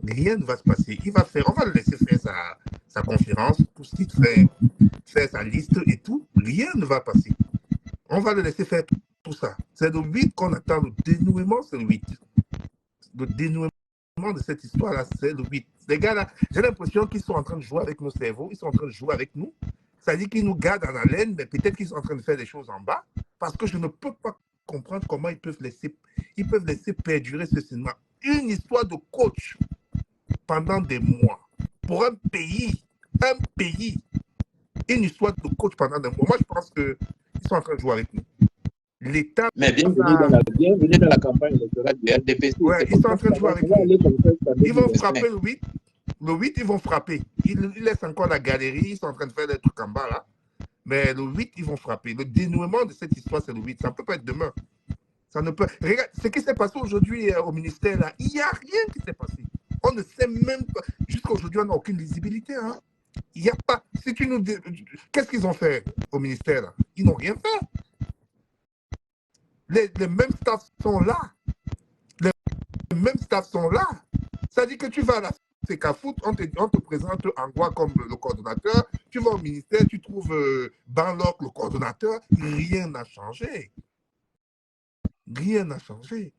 Rien ne va se passer. On va le laisser faire sa conférence, tout ce qu'il fait, faire sa liste et tout. Rien ne va passer. On va le laisser faire tout ça. C'est le 8 qu'on attend. Le dénouement, c'est le 8. Le dénouement de cette histoire-là, c'est le 8. Les gars là, j'ai l'impression qu'ils sont en train de jouer avec nos cerveaux. Ils sont en train de jouer avec nous. C'est-à-dire qu'ils nous gardent en haleine, mais peut-être qu'ils sont en train de faire des choses en bas, parce que je ne peux pas comprendre comment ils peuvent laisser perdurer ce cinéma. Une histoire de coach pendant des mois pour un pays, une histoire de coach pendant un mois. Moi, je pense qu'ils sont en train de jouer avec nous. L'État. Mais bienvenue dans la campagne électorale du RDPC. Ouais, ils sont en train de jouer avec nous. Ils vont frapper le 8. Le 8, ils vont frapper. Ils laissent encore la galerie. Ils sont en train de faire des trucs en bas là. Mais le 8, ils vont frapper. Le dénouement de cette histoire, c'est le 8. Ça ne peut pas être demain. Ça ne peut. Regarde, ce qui s'est passé aujourd'hui au ministère là, il n'y a rien qui s'est passé. On ne sait même pas. Jusqu'à aujourd'hui, on n'a aucune visibilité. Hein. Il n'y a pas. Si tu nous dis... Qu'est-ce qu'ils ont fait au ministère là? Ils n'ont rien fait. Les mêmes staffs sont là. Les mêmes staffs sont là. Ça dit que tu vas à la CECAFOOT, on te présente Angwa comme le coordonnateur. Tu vas au ministère, tu trouves Banlock, le coordonnateur. Rien n'a changé. Rien n'a changé.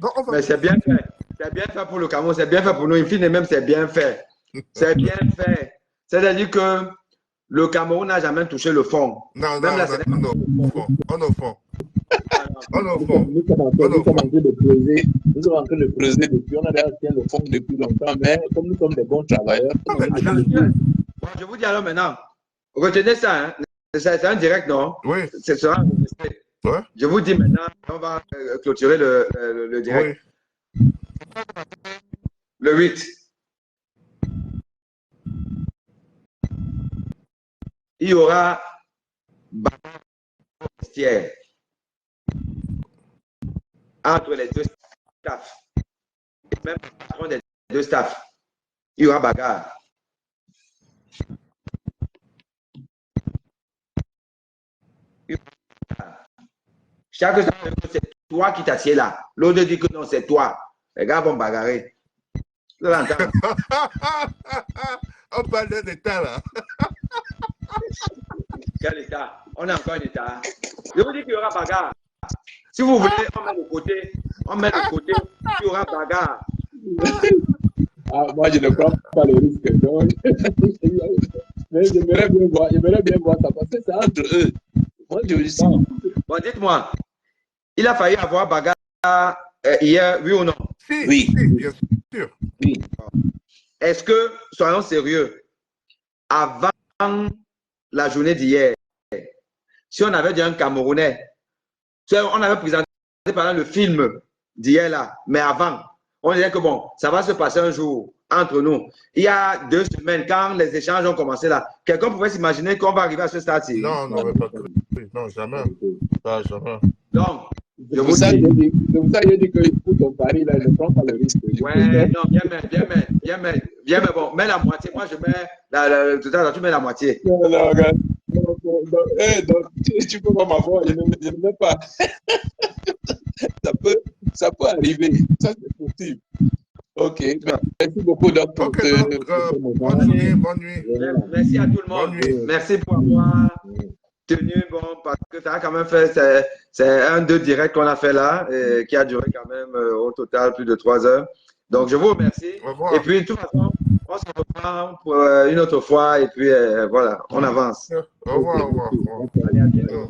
Donc, Mais c'est bien fait. C'est bien fait pour le Cameroun. C'est bien fait pour nous. In fine, même, c'est bien fait. C'est bien fait. C'est-à-dire que le Cameroun n'a jamais touché le fond. Non, même non, la non, on est au fond. Nous sommes en train de creuser. Nous sommes en train de creuser depuis. On a déjà tient le fond depuis longtemps. Mais comme nous sommes des bons travailleurs. Je vous dis alors maintenant. Retenez ça. Hein. C'est un direct, non? Oui. Ce sera enregistré. Ouais. Je vous dis maintenant, on va clôturer le direct. Oui. Le 8. Il y aura vestiaire entre les deux staffs. Même entre les deux staffs. Il y aura bagarre. Chaque fois, c'est toi qui t'assieds là. L'autre dit que non, c'est toi. Les gars vont bagarrer. Vous l'entendez? On parle d'un état là. Quel état? On a encore un état. Je vous dis qu'il y aura bagarre. Si vous voulez, on met de côté. On met de côté. Il y aura bagarre. Moi, je ne prends pas le risque. Donc... Mais j'aimerais bien voir ça parce que c'est entre eux. Moi, je dis ça. Bon, dites-moi, il a failli avoir bagarre hier, oui ou non? Si, oui. Si, bien sûr. Oui. Est-ce que, soyons sérieux, avant la journée d'hier, si on avait dit un Camerounais, on avait présenté pendant le film d'hier là, mais avant, on disait que bon, ça va se passer un jour entre nous. Il y a 2 semaines, quand les échanges ont commencé là, quelqu'un pouvait s'imaginer qu'on va arriver à ce stade-ci? Non, non, mais pas cru. Non, jamais. Pas jamais. Donc, c'est pour ça que j'ai dit que pour ton pari, là, je ne prends pas le risque. Ouais, non, bien, mais bon, mets la moitié. Moi, je mets tout à l'heure, tu mets la moitié. Non, regarde. Donc, tu peux pas m'avoir, je ne mets pas. Ça peut arriver, ça c'est possible. Ok, merci beaucoup donc pour bonne nuit. Merci à tout le monde. Merci pour avoir tenu, bon, parce que ça a quand même fait, c'est un 2 direct qu'on a fait là, et qui a duré quand même au total plus de 3 heures. Donc, je vous remercie. Et puis, de toute façon, on se reprend pour une autre fois, et puis voilà, on avance. Au revoir. Allez, à bientôt.